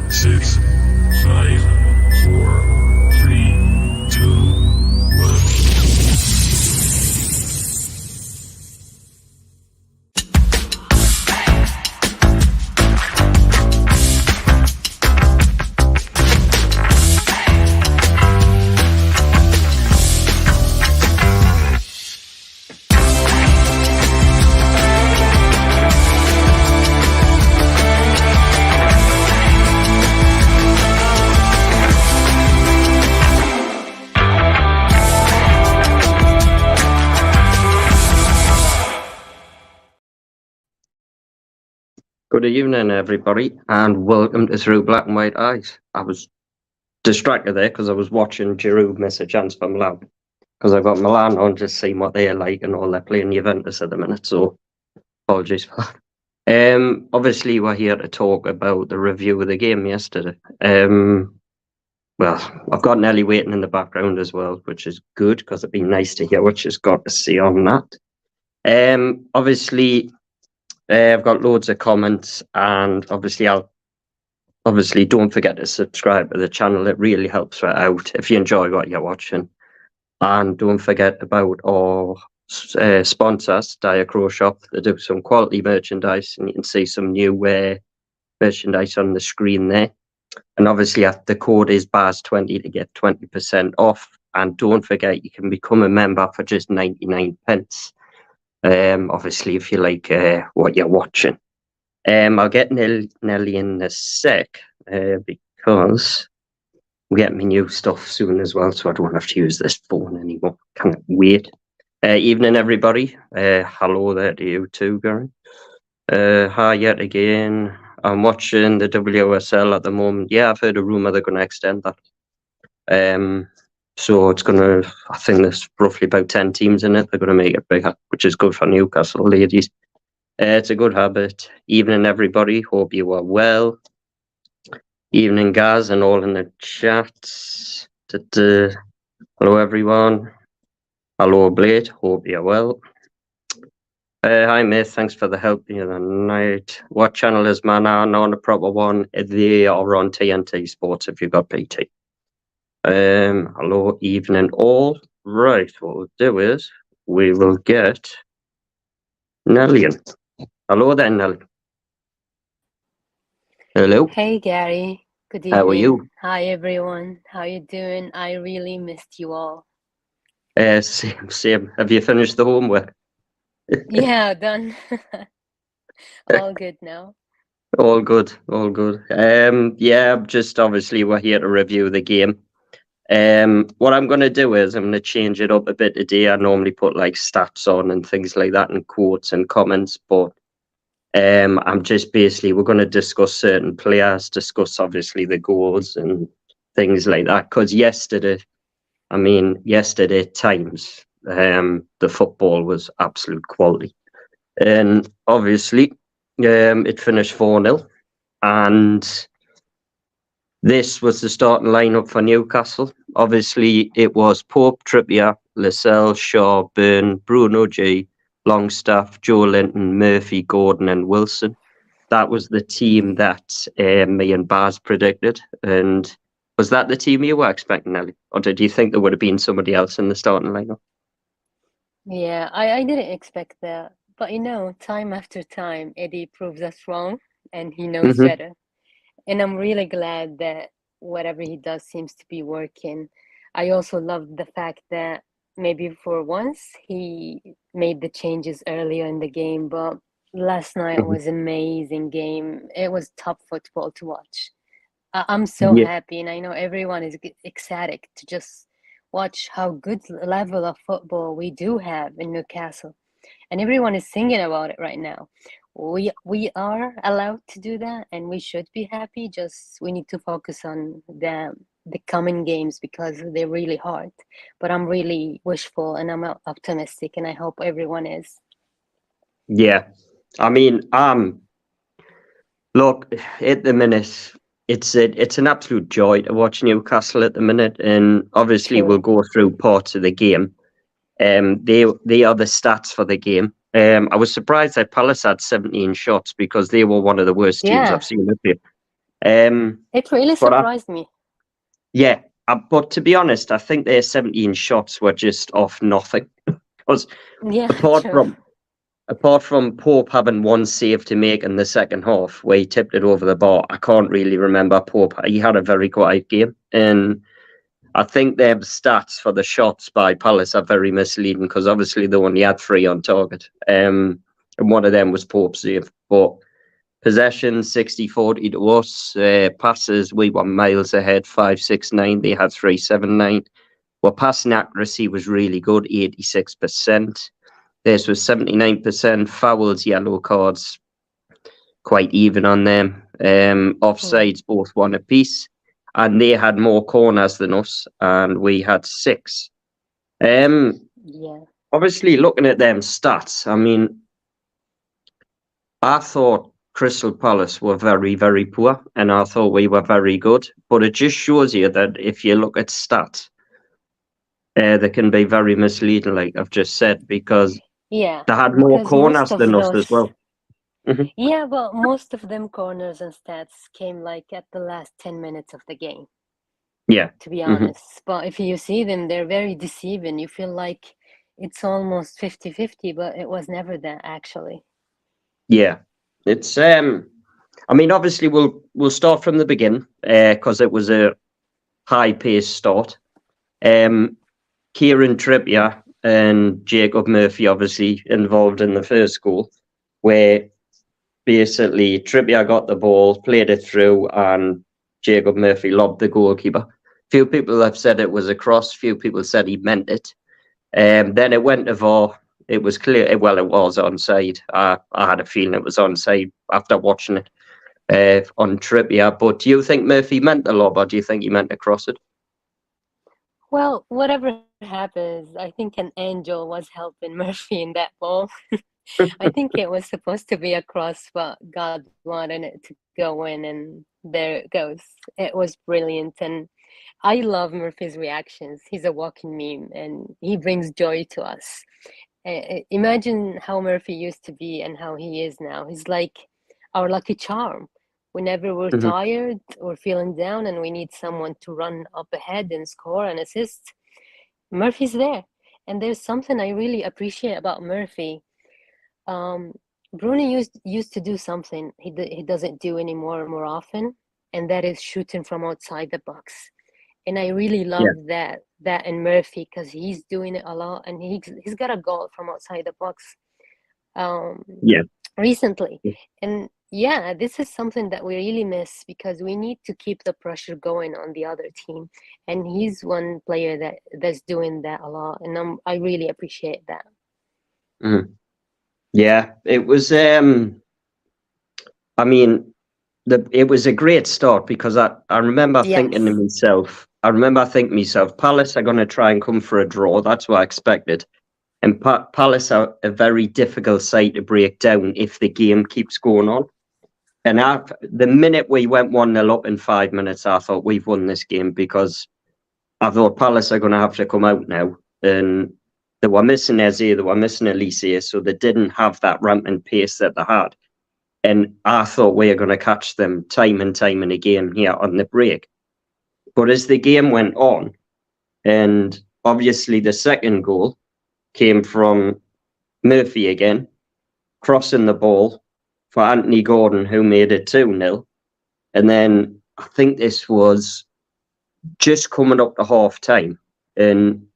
6, 5, 4, 3, 2, 1. Good evening, everybody, and welcome to Through Black and White Eyes. I was distracted there because I was watching Giroud miss a chance for Milan, because I've got Milan on just seeing what they're like and all. They're playing Juventus at the minute, so apologies for that. Obviously, we're here to talk about the review of the game yesterday. Well, I've got Nelly waiting in the background as well, which is good because it'd be nice to hear what she's got to say on that. Obviously, I've got loads of comments, and obviously don't forget to subscribe to the channel. It really helps her out if you enjoy what you're watching. And don't forget about our sponsors, Diacro Shop. They do some quality merchandise, and you can see some new merchandise on the screen there. And obviously, the code is BARS20 to get 20% off. And don't forget, you can become a member for just 99 pence. Obviously, if you like what you're watching. I'll get Nelly in a sec because we get my new stuff soon as well, so I don't have to use this phone anymore. Can't wait. Evening, everybody. Hello there to you too, Gary. Hi yet again. I'm watching the WSL at the moment. Yeah, I've heard a rumour they're going to extend that. So it's going to, I think there's roughly about 10 teams in it. They're going to make it bigger, which is good for Newcastle ladies. It's a good habit. Evening, everybody. Hope you are well. Evening, guys, and all in the chats. Hello, everyone. Hello, Blade. Hope you're well. Hi, mate. Thanks for the help the other night. What channel is man on? The proper one. They are on TNT Sports if you've got PT. Hello, evening all. Right, what we'll do is we will get Nelly in. Hello there, Nelly. Hello. Hey, Gary. Good evening. How are you? Hi, everyone. How you doing? I really missed you all. Same. Have you finished the homework? Yeah, done. All good now. All good, all good. Yeah, just obviously we're here to review the game. What I'm going to do is I'm going to change it up a bit today. I normally put like stats on and things like that and quotes and comments, but I'm just basically, we're going to discuss certain players, discuss obviously the goals and things like that. Because yesterday at times, the football was absolute quality. And obviously, it finished 4-0. And this was the starting lineup for Newcastle. Obviously, it was Pope, Trippier, Lascelles, Shaw, Byrne, Bruno G, Longstaff, Joe Linton, Murphy, Gordon, and Wilson. That was the team that me and Baz predicted. And was that the team you were expecting, Nelly? Or did you think there would have been somebody else in the starting lineup? Yeah, I didn't expect that. But time after time, Eddie proves us wrong, and he knows better. And I'm really glad that whatever he does seems to be working. I also love the fact that maybe for once he made the changes earlier in the game, but last night was an amazing game. It was top football to watch. I'm so happy, and I know everyone is ecstatic to just watch how good level of football we do have in Newcastle. And everyone is singing about it right now. We are allowed to do that, and we should be happy. Just we need to focus on the coming games because they're really hard. But I'm really wishful and I'm optimistic, and I hope everyone is. Yeah, I mean, look, at the minute, it's an absolute joy to watch Newcastle at the minute, and obviously we'll go through parts of the game. They are the stats for the game. I was surprised that Palce had 17 shots because they were one of the worst teams I've seen up here. It really But surprised me. yeah, but to be honest, I think their 17 shots were just off nothing. Because Yeah, apart true. from apart from Pope having one save to make in the second half where he tipped it over the bar, I can't really remember Pope. He had a very quiet game, and I think their stats for the shots by Palace are very misleading because obviously they only had 3 on target, and one of them was Pope's save. But possession 60-40 to us. Passes, we were miles ahead, 569. They had 379. Well, passing accuracy was really good, 86%. Theirs was 79%. Fouls, yellow cards, quite even on them. Offsides, both one apiece. And they had more corners than us, and we had 6. Yeah. Obviously, looking at them stats, I mean, I thought Crystal Palace were very, very poor, and I thought we were very good. But it just shows you that if you look at stats, they can be very misleading, like I've just said, because Yeah, they had more because most corners of than us as those, well. Mhm. yeah, but most of them corners and stats came like at the last 10 minutes of the game, Yeah. to be hmm honest. But if you see them, they're very deceiving. You feel like it's almost 50-50, but it was never that actually. Yeah. It's I mean, obviously we'll start from the beginning, because it was a high paced start. Kieran Trippier and Jacob Murphy obviously involved in the first goal, where basically Trippier got the ball, played it through, and Jacob Murphy lobbed the goalkeeper. Few people have said it was a cross. Few people said he meant it. Then it went to VAR. It was clear. Well, it was onside. I had a feeling it was onside after watching it on Trippier. But do you think Murphy meant the lob, or do you think he meant to cross it? Well, whatever happens, I think an angel was helping Murphy in that ball. I think it was supposed to be a cross, but God wanted it to go in, and there it goes. It was brilliant, and I love Murphy's reactions. He's a walking meme, and he brings joy to us. Imagine how Murphy used to be and how he is now. He's like our lucky charm. Whenever we're hmm tired or feeling down and we need someone to run up ahead and score and assist, Murphy's there. And there's something I really appreciate about Murphy. um, Bruni used to do something he doesn't do anymore more often, and that is shooting from outside the box. And I really Yeah. love that in Murphy because he's doing it a lot, and he's got a goal from outside the box um, Yeah. recently. And yeah, this is something that we really miss because we need to keep the pressure going on the other team, and he's one player that's doing that a lot, and I really appreciate that. hmm Yeah. It was. I mean, it was a great start because I remember thinking to Yes. myself. Palace are going to try and come for a draw. That's what I expected. And Palace are a very difficult side to break down if the game keeps going on. And the minute we went 1-0 up in 5 minutes, I thought we've won this game because I thought Palace are going to have to come out now. And they were missing Eze, they were missing Elise, so they didn't have that rampant pace that they had. And I thought we were going to catch them time and time and again here on the break. But as the game went on, and obviously the second goal came from Murphy again, crossing the ball for Anthony Gordon, who made it 2-0. And then I think this was just coming up to half time. And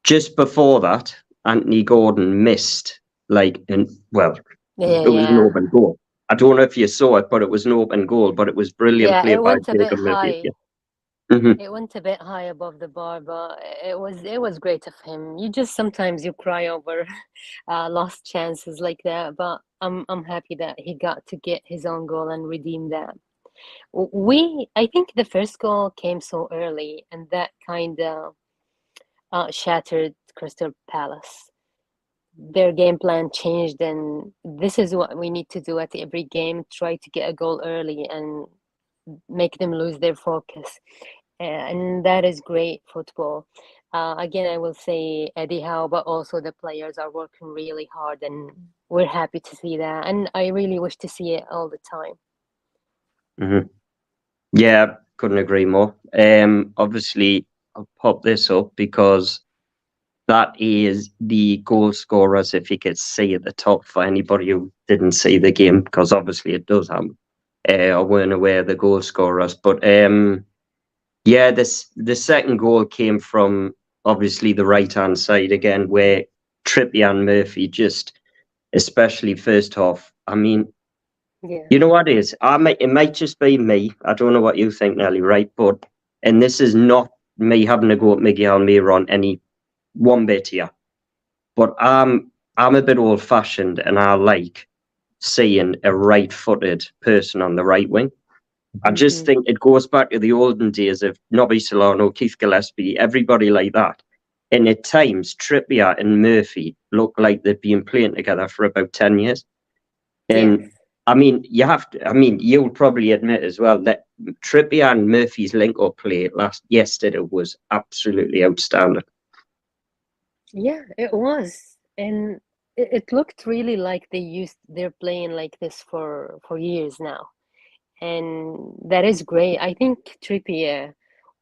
just before that, Anthony Gordon missed, it was an Yeah. open goal. I don't know if you saw it, but it was an open goal, but it was brilliant Yeah, play it by went a bit Jacob Murphy. high. Yeah. hmm It went a bit high above the bar, but it was great of him. You just sometimes you cry over lost chances like that, but I'm happy that he got to get his own goal and redeem that. I think the first goal came so early, and that kind of shattered Crystal Palace. Their game plan changed, and this is what we need to do at every game: try to get a goal early and make them lose their focus. And that is great football. Again, I will say Eddie Howe, but also the players are working really hard, and we're happy to see that. And I really wish to see it all the time. hmm Yeah, couldn't agree more. Obviously, I'll pop this up because that is the goal scorers, if you could see at the top for anybody who didn't see the game, because obviously it does happen. I weren't aware of the goal scorers. But yeah, the second goal came from obviously the right-hand side again, where Trippier and Murphy just, especially first half, I mean, Yeah. you know what it is? It might just be me. I don't know what you think, Nelly, right? But, and this is not me having to go at Miguel Almiron any one bit here. But I'm a bit old-fashioned, and I like seeing a right-footed person on the right wing. I just think it goes back to the olden days of Nobby Solano, Keith Gillespie, everybody like that. And at times, Trippier and Murphy look like they've been playing together for about 10 years. And Yes. I mean, you'll probably admit as well that Trippier and Murphy's link-up play yesterday was absolutely outstanding. Yeah, it was. And it looked really like they're playing like this for years now. And that is great. I think Trippier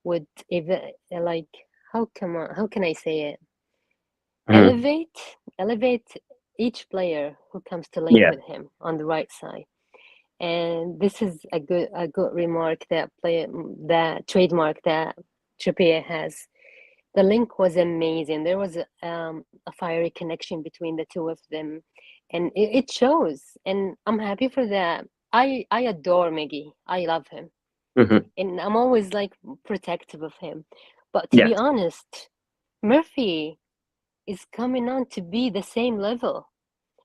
would like how can I say it? Mhm. Elevate each player who comes to link Yeah, with him on the right side. And this is a good remark that trademark that Trippier has. The link was amazing. There was a fiery connection between the two of them, and it shows. And I'm happy for that. I adore Miggy. I love him, hmm and I'm always like protective of him. But to yeah, be honest, Murphy is coming on to be the same level,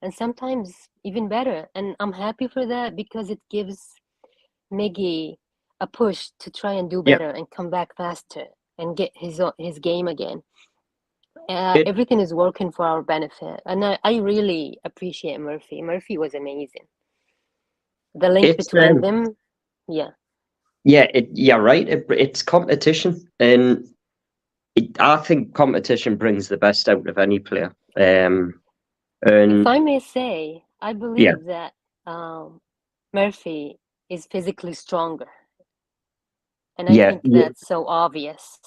and sometimes even better. And I'm happy for that because it gives Miggy a push to try and do yeah. better and come back faster and get his game again. It Everything is working for our benefit, and I really appreciate Murphy. Murphy was amazing. The link it's between them, yeah, yeah, right. It's competition, and I think competition brings the best out of any player. if And I may say, I yeah, believe that Murphy is physically stronger, and I yeah, think yeah, that's so obvious,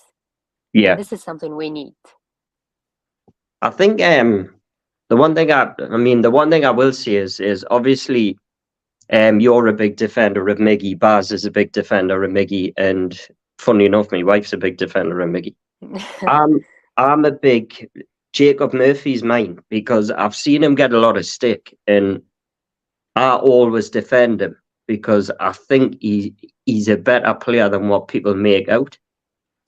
and yeah. this is something we need. I think the one thing I will say is obviously you're a big defender of Miggy. Baz is a big defender of Miggy, and funny enough, my wife's a big defender of Miggy. I'm I'm a big Jacob Murphy's mine because I've seen him get a lot of stick, and I always defend him because I think he's a better player than what people make out.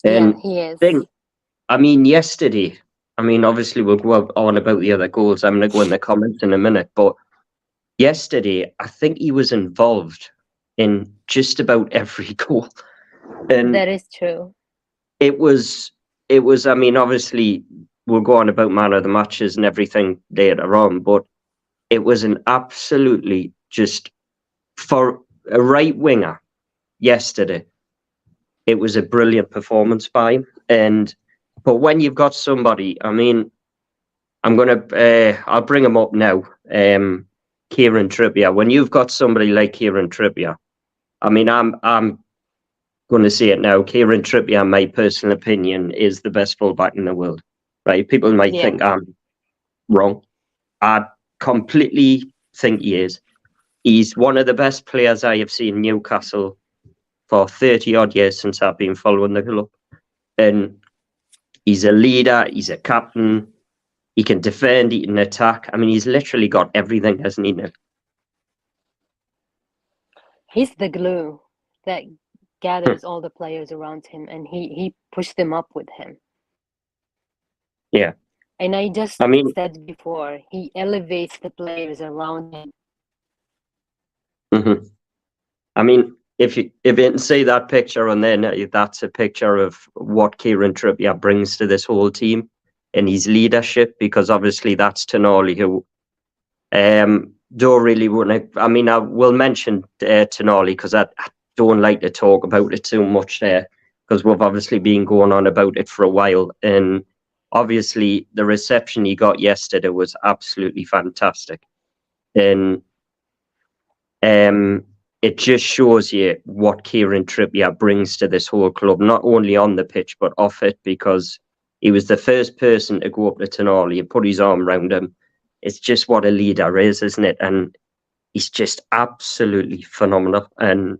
Yeah, And he is. thing, I mean, yesterday, I mean, obviously we'll go on about the other goals. I'm going to go in the comments in a minute, but yesterday, I think he was involved in just about every goal, and That is true. it was, it was. I mean, obviously we'll go on about man of the matches and everything later on, but it was an absolutely just for a right winger yesterday. It was a brilliant performance by him, and but when you've got somebody, I mean, I'll bring him up now. Kieran Trippier. When you've got somebody like Kieran Trippier, I mean, I'm going to say it now. Kieran Trippier, in my personal opinion, is the best fullback in the world. Right? People might Yeah. think I'm wrong. I completely think he is. He's one of the best players I have seen Newcastle for 30 odd years since I've been following the club. And he's a leader, he's a captain, he can defend, he can attack. I mean, he's literally got everything, hasn't he, Nick? He's the glue that gathers all the players around him, and he pushed them up with him. Yeah. And I just I mean, said before, he elevates the players around him. mhm. I mean, if you can see that picture on there, that's a picture of what Kieran Trippier brings to this whole team and his leadership, because obviously that's Tonali who don't really want to. I mean, I will mention Tonali because I don't like to talk about it too much there because we've obviously been going on about it for a while, and obviously the reception he got yesterday was absolutely fantastic. And it just shows you what Kieran Trippier brings to this whole club, not only on the pitch but off it, because he was the first person to go up to Tonali and put his arm around him. It's just what a leader is, isn't it? And he's just absolutely phenomenal. And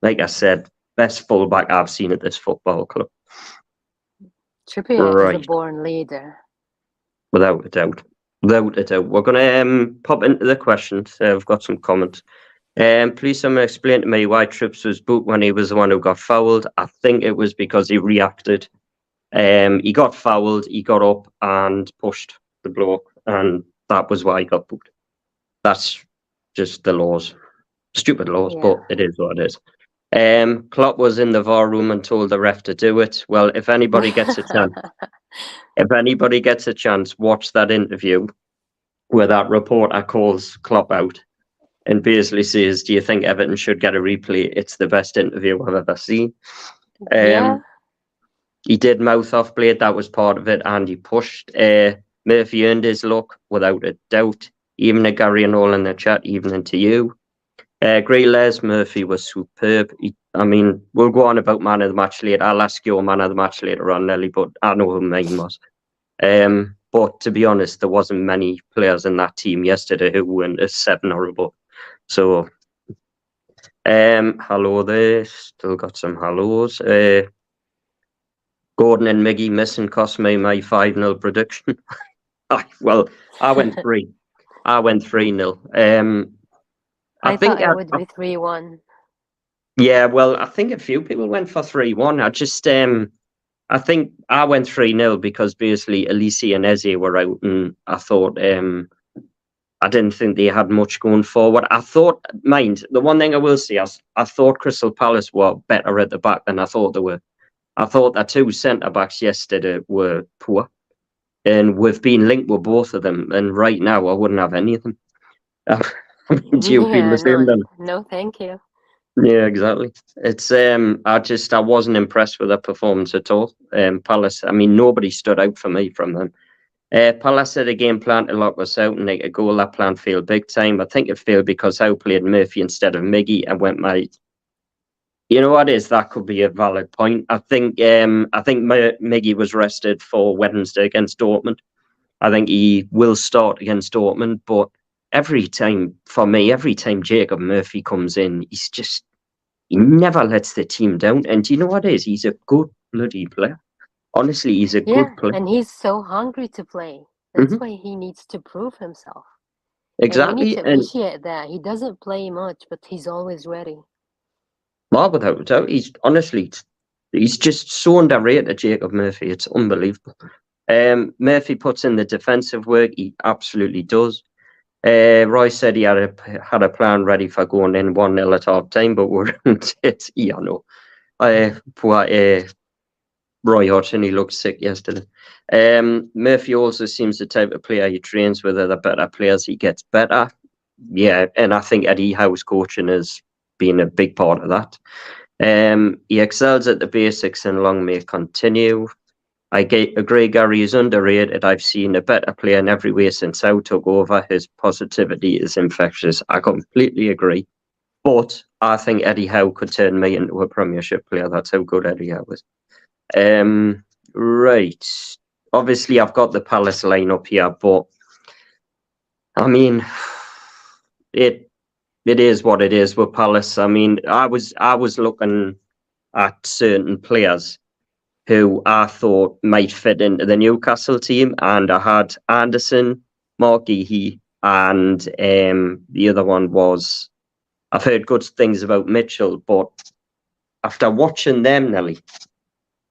like I said, best fullback I've seen at this football club. Trippier is a Right. born leader. Without a doubt. Without a doubt. We're going to pop into the questions. I've got some comments. Please someone explain to me why Trips was booked when he was the one who got fouled. I think it was because he reacted. He got fouled, he got up and pushed the bloke, and that was why he got booked. That's just the laws. Stupid laws, Yeah. but it is what it is. Klopp was in the VAR room and told the ref to do it. Well, if anybody gets a chance, watch that interview where that reporter calls Klopp out and basically says, "Do you think Everton should get a replay? It's the best interview I've ever seen." Yeah. He did mouth off Blade, that was part of it, and he pushed. Murphy earned his luck, without a doubt. Even to Gary and all in the chat, even to you. Great Les, Murphy was superb. We'll go on about man of the match later. I'll ask your man of the match later on, Nelly, but I know who mine was. But to be honest, there wasn't many players in that team yesterday who went a 7 or above. So, hello there. Still got some hellos. Gordon and Miggy missing cost me my 5-0 prediction. I went 3. I went 3-0. I thought it would be 3-1. Yeah, well, I think a few people went for 3-1. I think I went 3-0 because basically Elise and Eze were out, and I thought I didn't think they had much going forward. I thought, the one thing I will say is I thought Crystal Palace were better at the back than I thought they were. I thought the 2 centre-backs yesterday were poor, and we've been linked with both of them, and right now I wouldn't have any of them. Do you feel the same then? No, thank you. Yeah, exactly. It's I wasn't impressed with their performance at all. Palace, nobody stood out for me from them. Palce had a game plan to lock us out and make a goal. That plan failed big time. I think it failed because Howe played Murphy instead of Miggy and went You know what is? That could be a valid point. I think Miggy was rested for Wednesday against Dortmund. I think he will start against Dortmund, but every time Jacob Murphy comes in, he never lets the team down. And do you know what it is? He's a good bloody player. Honestly, he's a good player. And he's so hungry to play. That's why he needs to prove himself. Exactly. And we need to appreciate that. He doesn't play much, but he's always ready. Well, without a doubt, he's just so underrated, Jacob Murphy. It's unbelievable. Murphy puts in the defensive work. He absolutely does. Roy said he had a plan ready for going in 1-0 at half time, but poor Roy Hodgson, he looked sick yesterday. Murphy also seems the type of player he trains with other better players. He gets better. Yeah, and I think Eddie Howe's coaching has been a big part of that. He excels at the basics and long may continue. I agree Gary is underrated. I've seen a better player in every way since Howe took over. His positivity is infectious. I completely agree. But I think Eddie Howe could turn me into a Premiership player. That's how good Eddie Howe is. Right. Obviously, I've got the Palace lineup here, but it is what it is with Palace. I was looking at certain players who I thought might fit into the Newcastle team, and I had Anderson, Mark Geehee, and the other one was, I've heard good things about Mitchell, but after watching them, Nelly,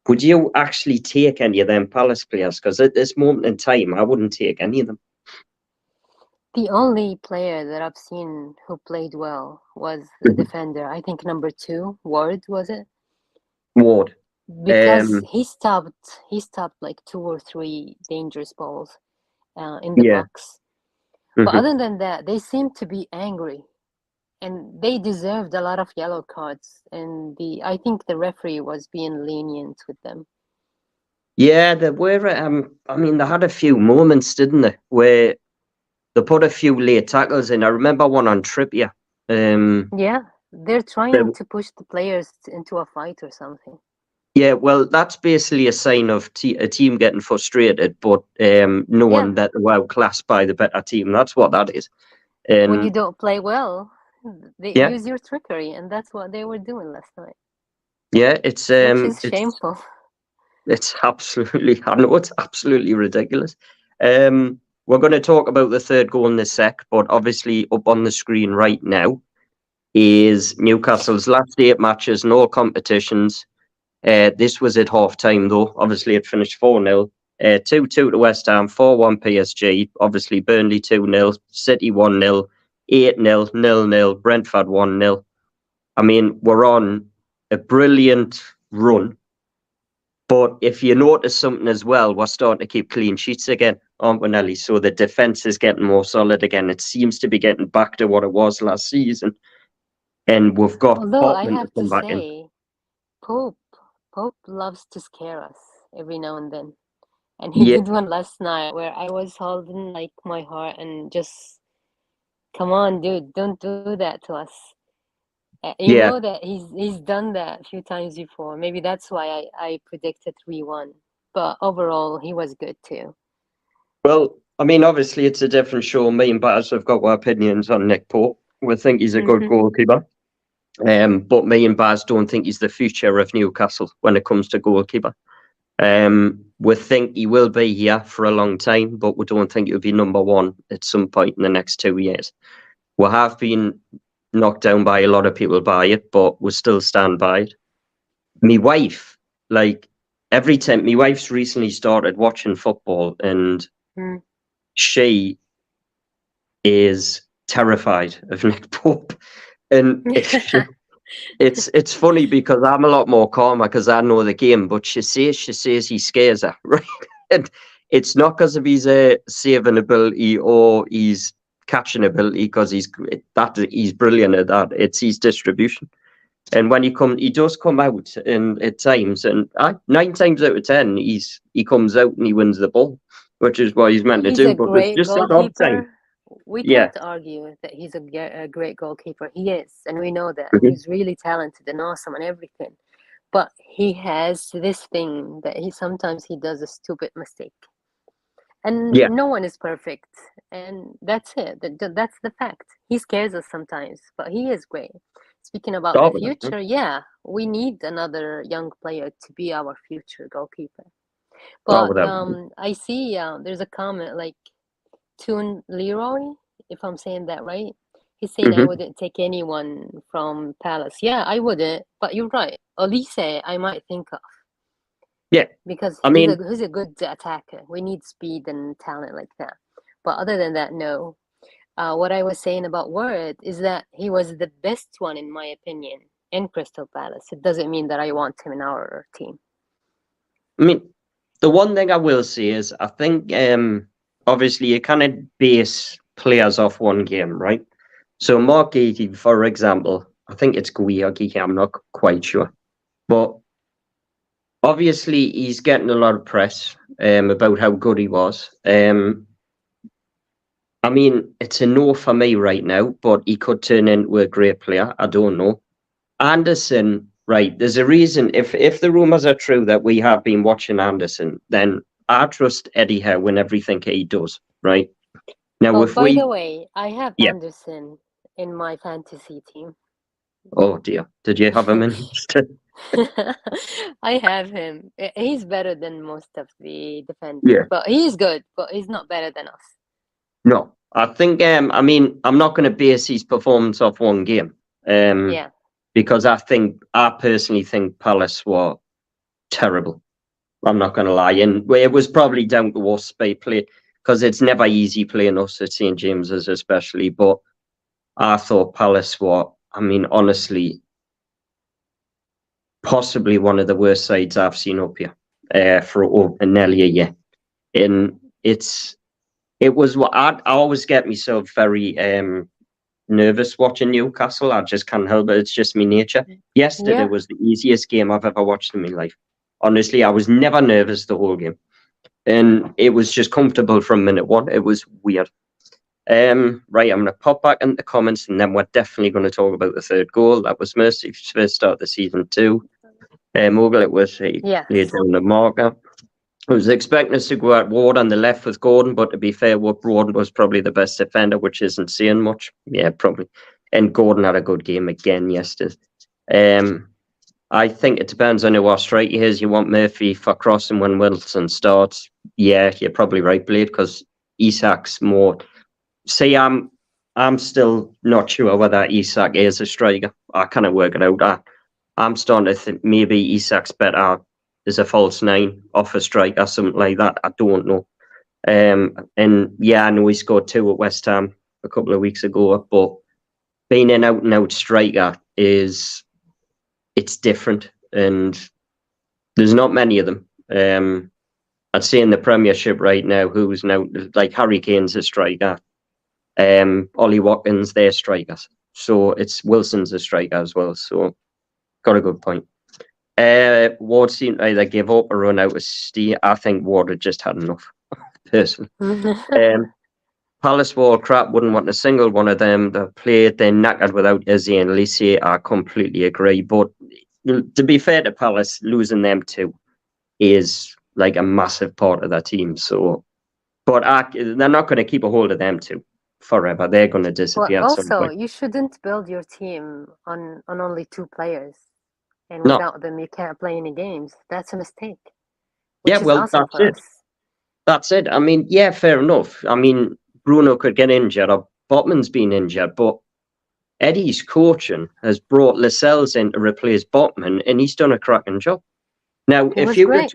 would you actually take any of them Palace players? Because at this moment in time, I wouldn't take any of them. The only player that I've seen who played well was the defender. I think number 2, Ward, was it? Ward. Because he stopped like 2 or 3 dangerous balls in the box. But other than that, they seemed to be angry, and they deserved a lot of yellow cards. And I think the referee was being lenient with them. Yeah, they were. They had a few moments, didn't they, where they put a few late tackles in. I remember one on Trippier. Yeah. They're trying to push the players into a fight or something. Yeah, well, that's basically a sign of a team getting frustrated, but knowing that they're outclassed by the better team. That's what that is. And when you don't play well, they use your trickery, and that's what they were doing last night. Yeah, which is shameful. It's absolutely, I know it's absolutely ridiculous. We're going to talk about the third goal in a sec, but obviously up on the screen right now is Newcastle's last 8 matches in all competitions. This was at half time, though. Obviously, it finished 4-0. 2-2 to West Ham, 4-1 PSG. Obviously, Burnley 2-0, City 1-0, 8-0, 0-0, Brentford 1-0. I mean, we're on a brilliant run. But if you notice something as well, we're starting to keep clean sheets again, aren't we, Nelly? So the defence is getting more solid again. It seems to be getting back to what it was last season. And we've got Although I Portman have to come to back in. say, Pope loves to scare us every now and then. And he did one last night where I was holding like my heart and just, come on, dude, don't do that to us. You know that he's done that a few times before. Maybe that's why I predicted 3-1. But overall, he was good too. Well, I mean, obviously it's a different show. Me and Baz have got our opinions on Nick Pope. We think he's a good goalkeeper. But me and Baz don't think he's the future of Newcastle when it comes to goalkeeper. We think he will be here for a long time, but we don't think he'll be number one at some point in the next 2 years. We have been knocked down by a lot of people by it, but we still stand by it. My wife, like every time, my wife's recently started watching football, and she is terrified of Nick Pope. And it's funny because I'm a lot more calmer because I know the game, but she says he scares her, right? And it's not because of his saving ability or his catching ability, because he's brilliant at that. It's his distribution. And when he does come out at times, and 9 times out of 10, he comes out and he wins the ball, which is what he's meant to do. He's a great goalkeeper. We can't argue that he's a great goalkeeper. He is, and we know that. He's really talented and awesome and everything. But he has this thing that sometimes he does a stupid mistake. And no one is perfect. And that's it. That's the fact. He scares us sometimes, but he is great. Speaking about the future, we need another young player to be our future goalkeeper. But I see there's a comment like Toon Leroy, if I'm saying that right. He's saying I wouldn't take anyone from Palce. Yeah, I wouldn't. But you're right. Olise, I might think of. Yeah. Because he's a good attacker. We need speed and talent like that. But other than that, no. What I was saying about Ward is that he was the best one, in my opinion, in Crystal Palace. It doesn't mean that I want him in our team. I mean, the one thing I will say is I think obviously you can't base players off one game, right? So Mark Gahey, for example, I think it's Gahey, I'm not quite sure. But obviously he's getting a lot of press about how good he was. I mean, it's a no for me right now, but he could turn into a great player. I don't know. Anderson, right, there's a reason. If the rumours are true that we have been watching Anderson, then I trust Eddie Howe in everything he does, right? Now, by the way, I have Anderson in my fantasy team. Oh, dear. Did you have him in? I have him. He's better than most of the defenders, but he's good, but he's not better than us. No, I think, I mean, I'm not going to base his performance off one game. Because I personally think Palace were terrible. I'm not going to lie. And it was probably down to us by play, because it's never easy playing us at St. James's, especially. But I thought Palace were, I mean, honestly, possibly one of the worst sides I've seen up here for nearly a year. And it was what I always get myself very nervous watching Newcastle. I just can't help it. It's just my nature. Yesterday was the easiest game I've ever watched in my life. Honestly, I was never nervous the whole game. And it was just comfortable from minute one. It was weird. Right, I'm going to pop back into the comments, and then we're definitely going to talk about the third goal. That was Mercy's first start of the season too. Mogul, it was he laid down the marker. I was expecting us to go at Ward on the left with Gordon, but to be fair, Ward was probably the best defender, which isn't saying much. Yeah, probably. And Gordon had a good game again yesterday. I think it depends on who our striker is. You want Murphy for crossing when Wilson starts. Yeah, you're probably right, Blade, because Isak's more. See, I'm still not sure whether Isak is a striker. I kind of work it out. I'm starting to think maybe Isak's better as a false nine, off a striker, something like that. I don't know. And yeah, I know he scored 2 at West Ham a couple of weeks ago, but being an out and out striker it's different, and there's not many of them. I'd say in the Premiership right now, who's now like Harry Kane's a striker, Ollie Watkins, they're strikers. So it's Wilson's a striker as well. So got a good point. Ward seemed to either give up or run out of steam. I think Ward had just had enough, personally. Palace were crap, wouldn't want a single one of them. They played, they're knackered without Izzy and Lissy. I completely agree. But to be fair to Palace, losing them two is like a massive part of their team. So, but they're not going to keep a hold of them two forever. They're going to disappear. Well, also, you shouldn't build your team on only 2 players. And No. without them, you can't play any games. That's a mistake. Yeah, well, that's it. That's it. I mean, yeah, fair enough. I mean, Bruno could get injured, or Botman's been injured, but Eddie's coaching has brought Lascelles in to replace Botman, and he's done a cracking job. Now, if you'd have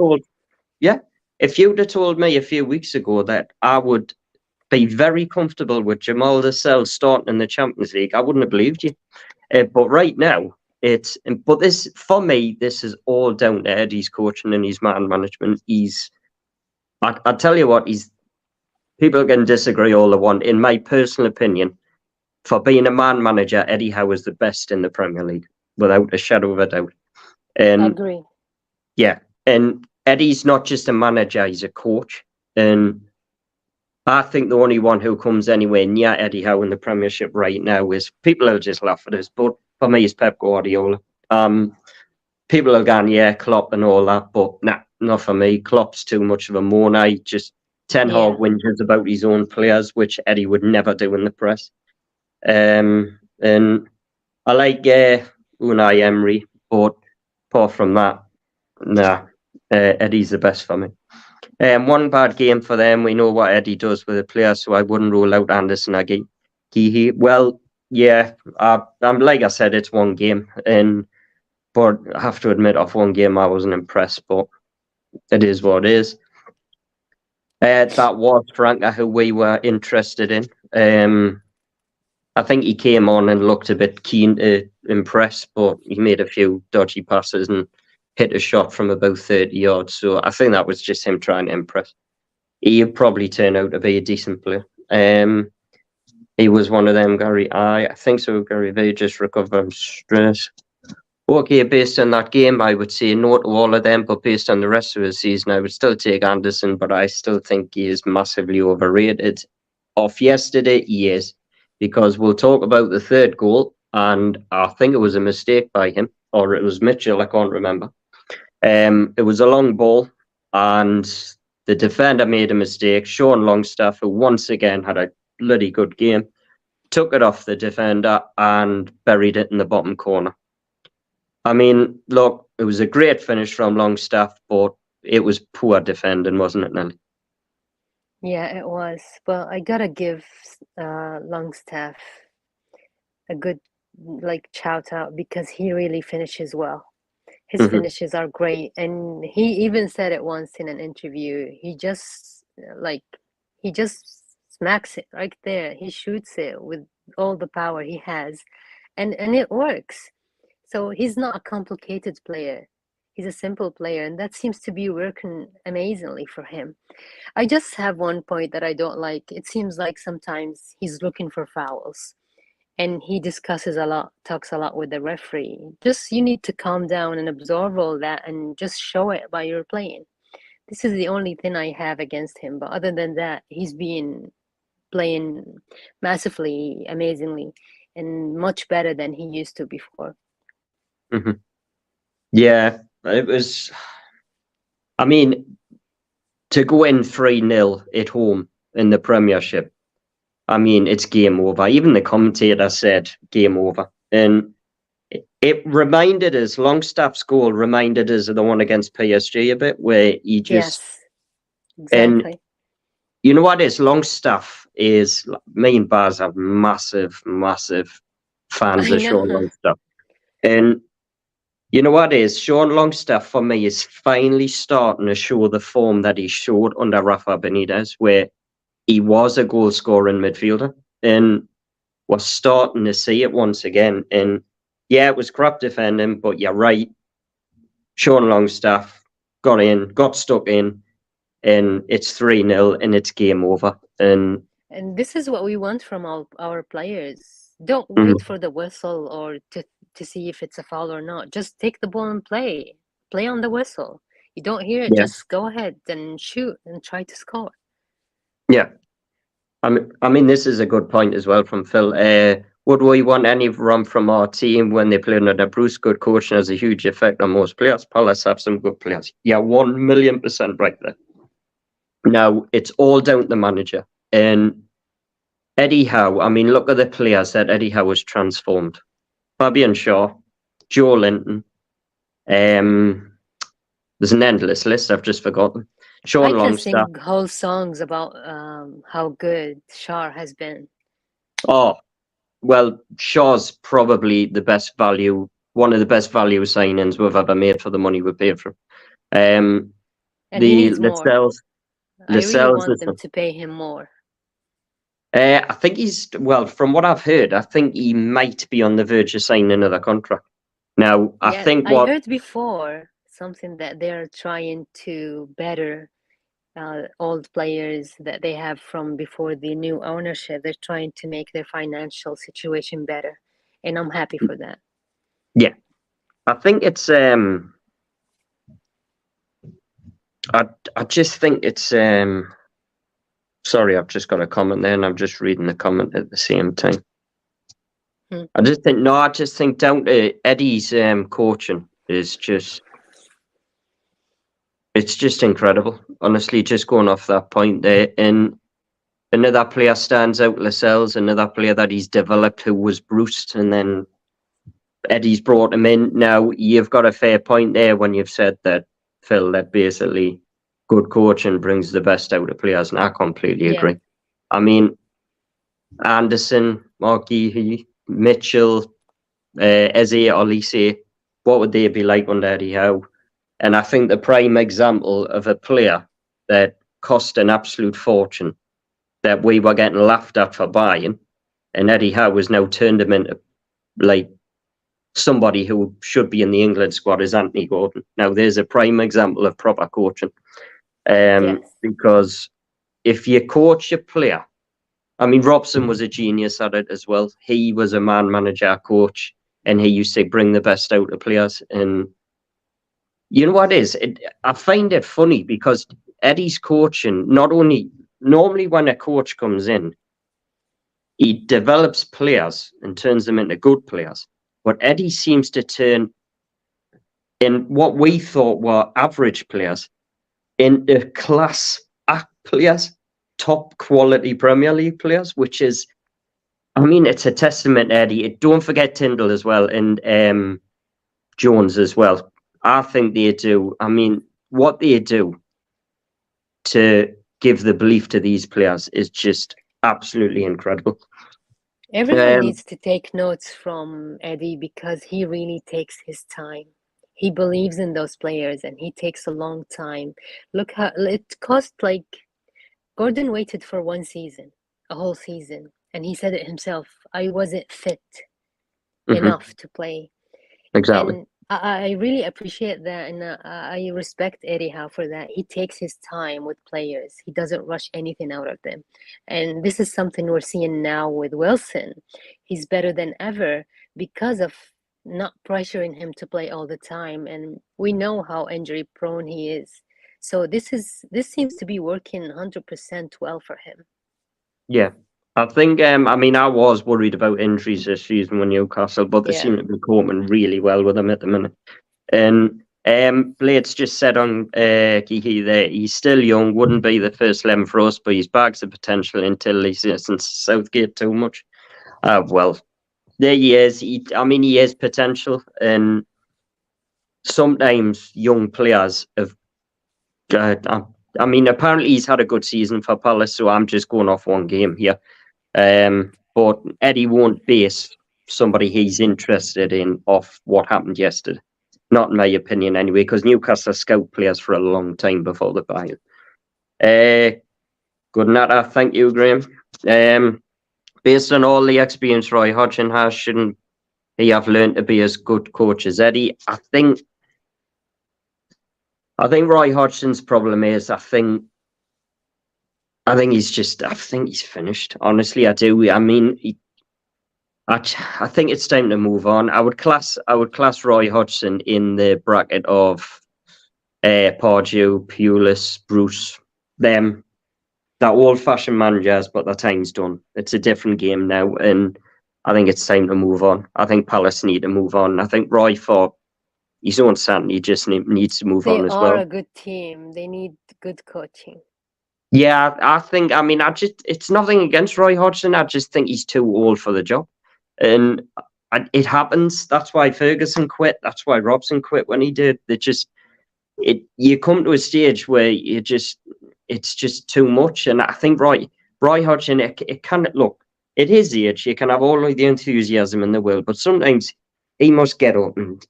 told me a few weeks ago that I would be very comfortable with Jamal Lascelles starting in the Champions League, I wouldn't have believed you. But right now, for me, this is all down to Eddie's coaching and his man management. I tell you what, people can disagree all they want. In my personal opinion, for being a man manager, Eddie Howe is the best in the Premier League, without a shadow of a doubt. And I agree. Yeah, and Eddie's not just a manager, he's a coach. And I think the only one who comes anywhere near Eddie Howe in the Premiership right now is, people will just laugh at us, but for me, it's Pep Guardiola. People are going, yeah, Klopp and all that, but nah, not for me. Klopp's too much of a moaner. Ten Hag whinges about his own players, which Eddie would never do in the press. And I like Unai Emery, but apart from that, nah, Eddie's the best for me. One bad game for them. We know what Eddie does with the players, so I wouldn't rule out Anderson or Gehe. Well, yeah, I'm like I said, it's one game, but I have to admit, off one game, I wasn't impressed, but it is what it is. That was Franca, who we were interested in. I think he came on and looked a bit keen to impress, but he made a few dodgy passes and hit a shot from about 30 yards. So I think that was just him trying to impress. He'd probably turn out to be a decent player. He was one of them, Gary. I think so, Gary V, just recovered from stress. Okay, based on that game, I would say no to all of them, but based on the rest of the season, I would still take Anderson, but I still think he is massively overrated. Off yesterday, he is, because we'll talk about the third goal, and I think it was a mistake by him, or it was Mitchell, I can't remember. It was a long ball, and the defender made a mistake. Sean Longstaff, who once again had a bloody good game, took it off the defender and buried it in the bottom corner. I mean, look, it was a great finish from Longstaff, but it was poor defending, wasn't it, Nelly? Yeah, it was. But I gotta give Longstaff a good shout out, because he really finishes well. His finishes are great, and he even said it once in an interview. He just smacks it right there. He shoots it with all the power he has, and it works. So he's not a complicated player. He's a simple player, and that seems to be working amazingly for him. I just have one point that I don't like. It seems like sometimes he's looking for fouls, and he talks a lot with the referee. Just, you need to calm down and absorb all that and just show it by your playing. This is the only thing I have against him. But other than that, he's being playing massively, amazingly, and much better than he used to before. Mhm. Yeah, it was. I mean, to go in 3-0 at home in the Premiership, I mean, it's game over. Even the commentator said game over. And it reminded us, Longstaff's goal reminded us of the one against PSG a bit, where he just. Yes, And exactly. you know what is? Longstaff is. Me and Baz are massive, massive fans I of Sean know. Longstaff. And you know what is? Sean Longstaff, for me, is finally starting to show the form that he showed under Rafa Benitez, where he was a goal-scoring midfielder. And we're starting to see it once again. And yeah, it was crap defending, but you're right. Sean Longstaff got stuck in, and it's 3-0, and it's game over. And And this is what we want from our players. Don't mhm, wait for the whistle or to see if it's a foul or not. Just take the ball and play. Play on the whistle. You don't hear it, yeah, just go ahead and shoot and try to score. yeah. I mean, this is a good point as well from Phil. Would we want any run from our team when they play under Bruce? Good coaching has a huge effect on most players. Palce have some good players. Yeah, 1,000,000% right there. Now, it's all down to the manager. And Eddie Howe, I mean, look at the players that Eddie Howe has transformed. Fabian Shaw, Joe Linton, there's an endless list, I've just forgotten. I Sean can Longstaff. sing whole songs about how good Shar has been. Oh, well, Shaw's probably the best value, one of the best value signings we've ever made for the money we paid for him. And he The needs more. I really Lascelles want is them to pay him more. I think well, from what I've heard, I think he might be on the verge of signing another contract. Now, I Yeah, think I what, heard before something that they're trying to better old players that they have from before the new ownership. They're trying to make their financial situation better, and I'm happy for that. yeah, I think it's, I just think it's, sorry, I've just got a comment there and I'm just reading the comment at the same time. Hmm. I just think down to Eddie's coaching is just, it's just incredible. Honestly, just going off that point there. And another player stands out, Lascelles, another player that he's developed who was Bruce, and then Eddie's brought him in. Now, you've got a fair point there when you've said that, Phil, that basically good coaching brings the best out of players, and I completely Yeah, agree. I mean, Anderson, Markey, Mitchell, Eze, Olise, what would they be like under Eddie Howe? And I think the prime example of a player that cost an absolute fortune that we were getting laughed at for buying, and Eddie Howe has now turned him into like somebody who should be in the England squad is Anthony Gordon. Now, there's a prime example of proper coaching. yes, Because if you coach a player, I mean, Robson was a genius at it as well. He was a man manager coach, and he used to bring the best out of players. And you know what it is? I find it funny because Eddie's coaching, not only, normally when a coach comes in, he develops players and turns them into good players. But Eddie seems to turn in what we thought were average players into class act players, top quality Premier League players, which is, I mean, it's a testament to Eddie. Don't forget Tyndall as well, and Jones as well. I think they do. I mean, what they do to give the belief to these players is just absolutely incredible. everyone needs to take notes from Eddie because he really takes his time. He believes in those players and he takes a long time. Look how it cost, like, Gordon waited for one season, a whole season, and he said it himself. I wasn't fit enough to play. Exactly. And I really appreciate that, and I respect Eddie Howe for that. He takes his time with players. He doesn't rush anything out of them. And this is something we're seeing now with Wilson. He's better than ever because of not pressuring him to play all the time. And we know how injury prone he is. So this seems to be working 100% well for him. Yeah. I think, I mean, I was worried about injuries this season with Newcastle, but they Yeah. seem to be coping really well with them at the minute. And Blades just said on Kiki there, he's still young, wouldn't be the first 11 for us, but he's bags the potential until he's since Southgate too much. Well, there he is. I mean, he has potential, and sometimes young players have. I mean, apparently he's had a good season for Palace, so I'm just going off one game here. But Eddie won't base somebody he's interested in off what happened yesterday. Not in my opinion, anyway, because Newcastle scout players for a long time before the buy. Good night, thank you, Graham. Based on all the experience Roy Hodgson has, shouldn't he have learned to be as good coach as Eddie? I think Roy Hodgson's problem is I think he's finished. Honestly, I do. I mean, I think it's time to move on. I would class Roy Hodgson in the bracket of Pardew, Pulis, Bruce, them. That old-fashioned managers, but their time's done. It's a different game now, and I think it's time to move on. I think Palace need to move on. I think Roy, for his own sanity, just needs to move on as well. They are a good team. They need good coaching. Yeah, I think. I mean, it's nothing against Roy Hodgson. I just think he's too old for the job, and it happens. That's why Ferguson quit. That's why Robson quit when he did. You come to a stage where it's just too much. And I think Roy Hodgson, it can look at his age, you can have all of the enthusiasm in the world, but sometimes he must get up, and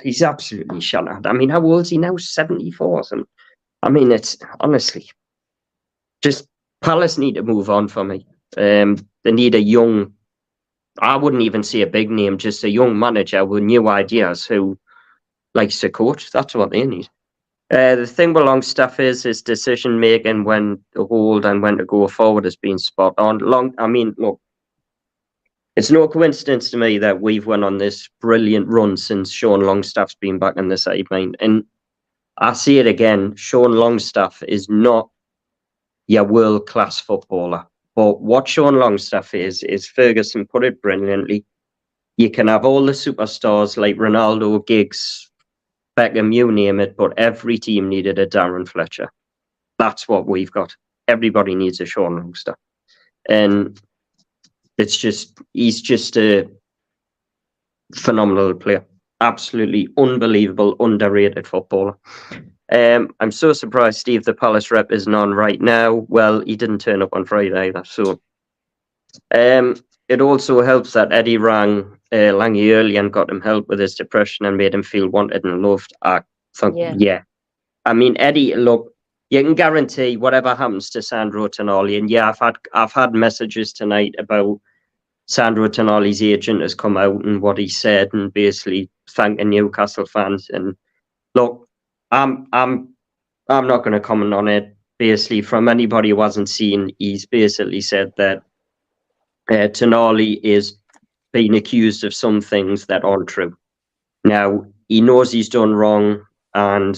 he's absolutely shattered. I mean, how old is he now? 74. I mean, it's honestly just Palace need to move on for me. They need a young, I wouldn't even say a big name, just a young manager with new ideas who likes to coach. That's what they need. The thing with Longstaff is his decision making when to hold and when to go forward has been spot on. I mean, look, it's no coincidence to me that we've went on this brilliant run since Sean Longstaff's been back on the sideline. And I say it again, Sean Longstaff is not your world-class footballer. But what Sean Longstaff is Ferguson put it brilliantly. You can have all the superstars like Ronaldo, Giggs, Beckham, you name it, but every team needed a Darren Fletcher. That's what we've got. Everybody needs a Sean Longstaff. And he's just a phenomenal player. Absolutely unbelievable, underrated footballer. I'm so surprised Steve, the Palace rep, isn't on right now. Well, he didn't turn up on Friday either. So it also helps that Eddie rang Lange early and got him help with his depression and made him feel wanted and loved. I think, yeah. I mean, Eddie, look, you can guarantee whatever happens to Sandro Tonali, and yeah, I've had messages tonight about Sandro Tonali's agent has come out and what he said, and basically thanking Newcastle fans. And look, I'm not going to comment on it. Basically, from anybody who hasn't seen, he's basically said that Tonali is being accused of some things that aren't true. Now, he knows he's done wrong, and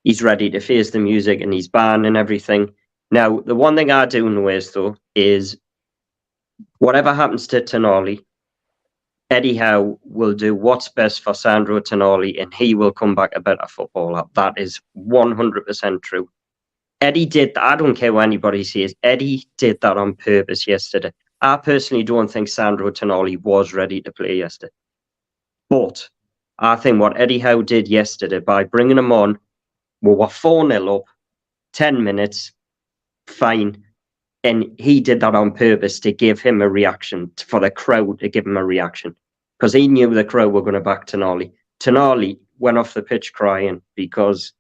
he's ready to face the music, and he's banned and everything. Now, the one thing I do know is whatever happens to Tonali, Eddie Howe will do what's best for Sandro Tonali, and he will come back a better footballer. That is 100% true. Eddie did that. I don't care what anybody says. Eddie did that on purpose yesterday. I personally don't think Sandro Tonali was ready to play yesterday. But I think what Eddie Howe did yesterday by bringing him on, we were 4-0 up, 10 minutes, fine. And he did that on purpose to give him a reaction, for the crowd to give him a reaction. Because he knew the crowd were going to back Tonali. Tonali went off the pitch crying because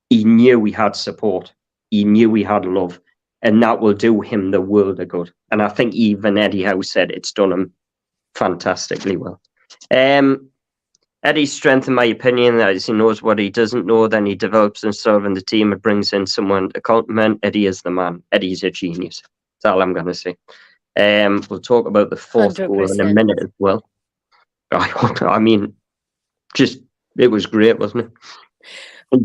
he knew he had support. He knew he had love. And that will do him the world of good. And I think even Eddie Howe said it's done him fantastically well. Eddie's strength, in my opinion, is he knows what he doesn't know, then he develops himself in the team and brings in someone to complement. Eddie is the man. Eddie's a genius. That's all I'm going to say. We'll talk about the fourth 100%. Goal in a minute as well. I mean, it was great, wasn't it?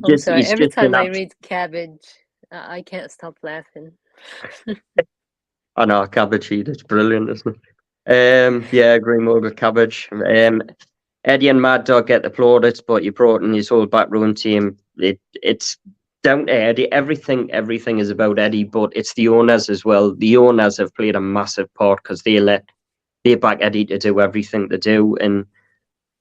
I'm sorry. Every time I read Cabbage, I can't stop laughing. I know, cabbage heat, it's brilliant, isn't it? Yeah, green mogul cabbage. Eddie and Mad Dog get the plaudits, but you brought in his whole backroom team. It's down to Eddie. Everything is about Eddie, but it's the owners as well. The owners have played a massive part because they back Eddie to do everything to do, and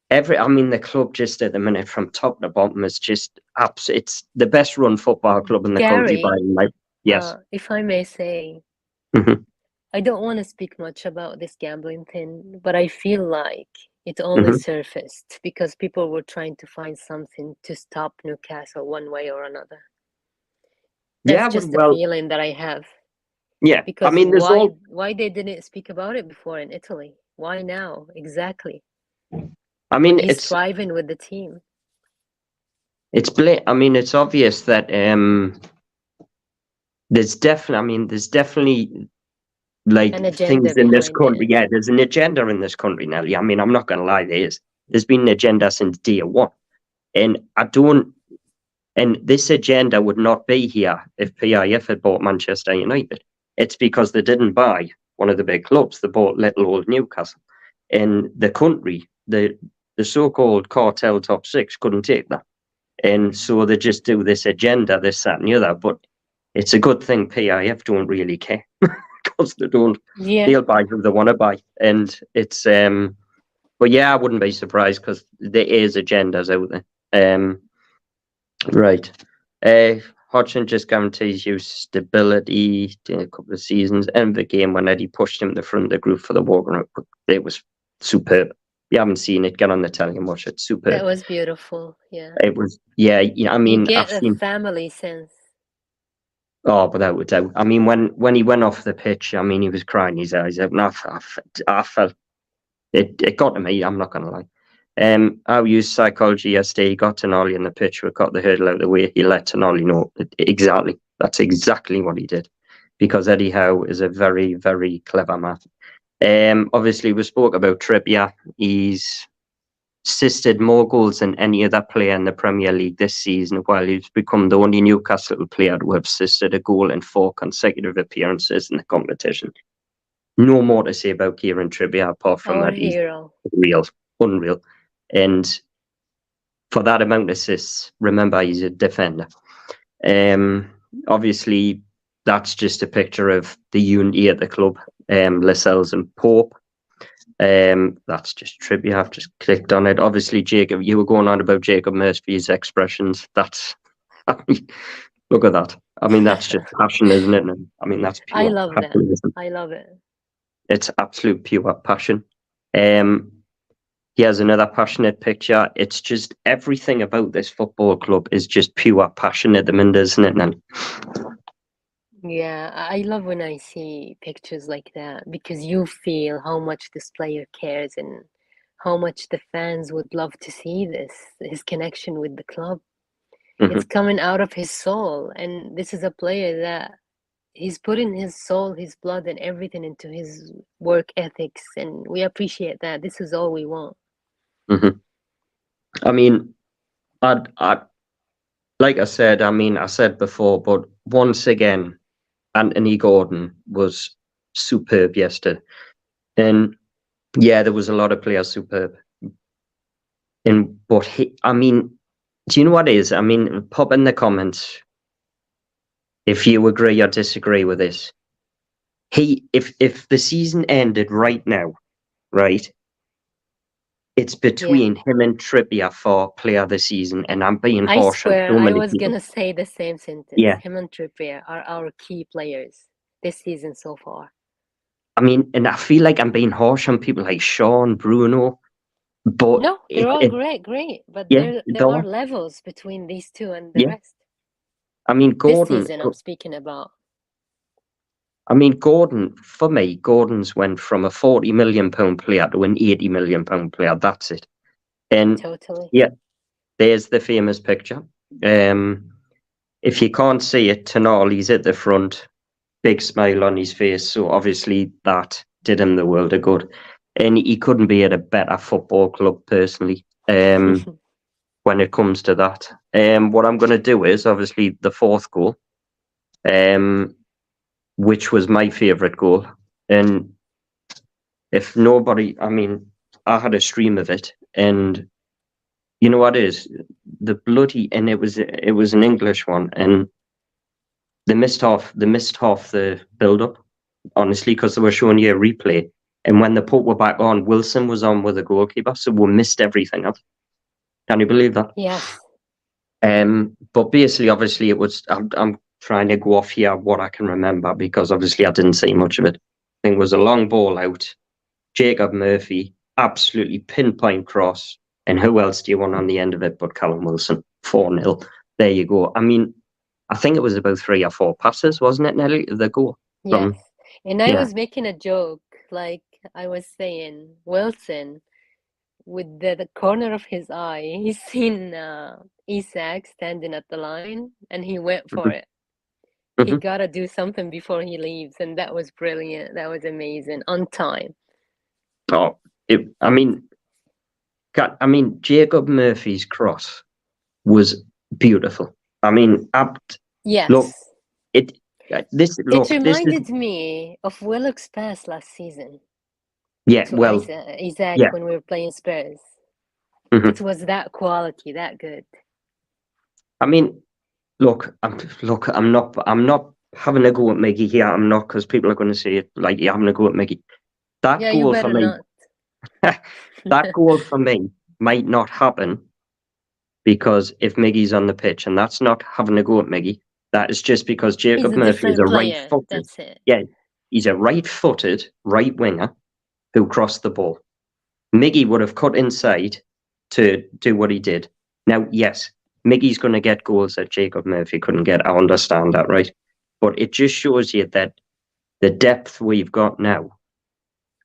the club just at the minute from top to bottom is just it's the best run football club in the country by Gary, my yes. if I may say, Mhm, I don't want to speak much about this gambling thing, but I feel like it only mhm. surfaced because people were trying to find something to stop Newcastle one way or another. That's Yeah, just the well, feeling that I have. yeah. Because There's all. why they didn't speak about it before in Italy? Why now? Exactly. When he's It's thriving with the team. it's obvious that there's definitely like An things agenda in this behind country. it. Yeah, there's an agenda in this country, Nelly. I'm not going to lie, there's been an agenda since day one, and I don't. And this agenda would not be here if PIF had bought Manchester United. It's because they didn't buy one of the big clubs. They bought little old Newcastle. In the country, the so-called cartel top six couldn't take that. And so they just do this agenda, this, that, and the other. But it's a good thing PIF don't really care because they don't. Yeah. They'll buy who they want to buy. And it's, but yeah, I wouldn't be surprised because there is agendas out there. Right. Hodgson just guarantees you stability in a couple of seasons. End the game when Eddie pushed him to the front of the group for the walk around. It was superb. You haven't seen it, get on the telly and watch it. Superb. That was beautiful. Yeah. It was, yeah. You get I've a seen. family sense. Oh, without a doubt. When he went off the pitch, he was crying his eyes out. And I felt it got to me. I'm not going to lie. I used psychology yesterday. He got Tonali in the pitch. We got the hurdle out of the way. He let Tonali know exactly. That's exactly what he did, because Eddie Howe is a very, very clever man. Obviously, we spoke about Trippier. He's assisted more goals than any other player in the Premier League this season, while he's become the only Newcastle player to have assisted a goal in 4 consecutive appearances in the competition. No more to say about Kieran Trippier apart from Our that he's hero. unreal. And for that amount of assists, remember he's a defender. Obviously, that's just a picture of the unity at the club. Lascelles and Pope. That's just Trippier. I've just clicked on it. Obviously, Jacob, you were going on about Jacob Murphy's expressions. That's, look at that. That's just passion, isn't it? That's pure I love that. passion, isn't it? I love it. It's absolute pure passion. Here's another passionate picture. It's just everything about this football club is just pure passion at the minute, isn't it, Nelly? Yeah, I love when I see pictures like that because you feel how much this player cares and how much the fans would love to see this, his connection with the club. Mhm. It's coming out of his soul, and this is a player that he's putting his soul, his blood, and everything into his work ethics, and we appreciate that. This is all we want. Mhm. I like I said, I said before, but once again, Anthony Gordon was superb yesterday. And yeah, there was a lot of players superb. But do you know what it is? Pop in the comments if you agree or disagree with this. If the season ended right now, right? It's between him and Trippier for player of the season, and I'm being I harsh on swear so I many was people. gonna say the same sentence. Yeah. Him and Trippier are our key players this season so far. And I feel like I'm being harsh on people like Sean, Bruno, but No, they're all great, but yeah, there are levels between these two and the yeah. rest. This Gordon. season I'm speaking about. Gordon, for me, Gordon's went from a £40 million player to an £80 million player. That's it. And Totally. yeah, there's the famous picture. If you can't see it, Tonali's at the front, big smile on his face. So obviously that did him the world of good. And he couldn't be at a better football club, personally, when it comes to that. What I'm going to do is, obviously, the fourth goal. which was my favourite goal. And if nobody, I mean, I had a stream of it, and you know what it is? The bloody, and it was an English one, and they missed half the build up, honestly, because they were showing you a replay. And when the put were back on, Wilson was on with the goalkeeper, so we missed everything else. Can you believe that? Yes. But basically, obviously, it was. I'm trying to go off here what I can remember, because obviously I didn't see much of it. I think it was a long ball out. Jacob Murphy, absolutely pinpoint cross. And who else do you want on the end of it but Callum Wilson? 4-0. There you go. I mean, I think it was about 3 or 4 passes, wasn't it, Nelly? The goal. Yes. And I yeah. was making a joke, like I was saying, Wilson, with the corner of his eye, he's seen Isak standing at the line, and he went for it. He Mhm. gotta do something before he leaves, and that was brilliant. That was amazing. On time. Oh, I mean, Jacob Murphy's cross was beautiful. I mean, Yes. look, this It reminded is me of Willock's pass last season yeah. to Well, Isaac yeah. when we were playing Spurs. Mhm. It was that quality, that good. I mean, look, I'm not having a go at Miggy here. I'm not, because people are going to say it like you're having a go at Miggy. That Yeah, you goal for better me, not. that goal for me might not happen, because if Miggy's on the pitch, and that's not having a go at Miggy, that is just because He's Jacob a Murphy is different a player. right-footed. That's it. Yeah, he's a right-footed right winger who crossed the ball. Miggy would have cut inside to do what he did. Now, yes, Miggy's going to get goals that Jacob Murphy couldn't get. I understand that, right? But it just shows you that the depth we've got now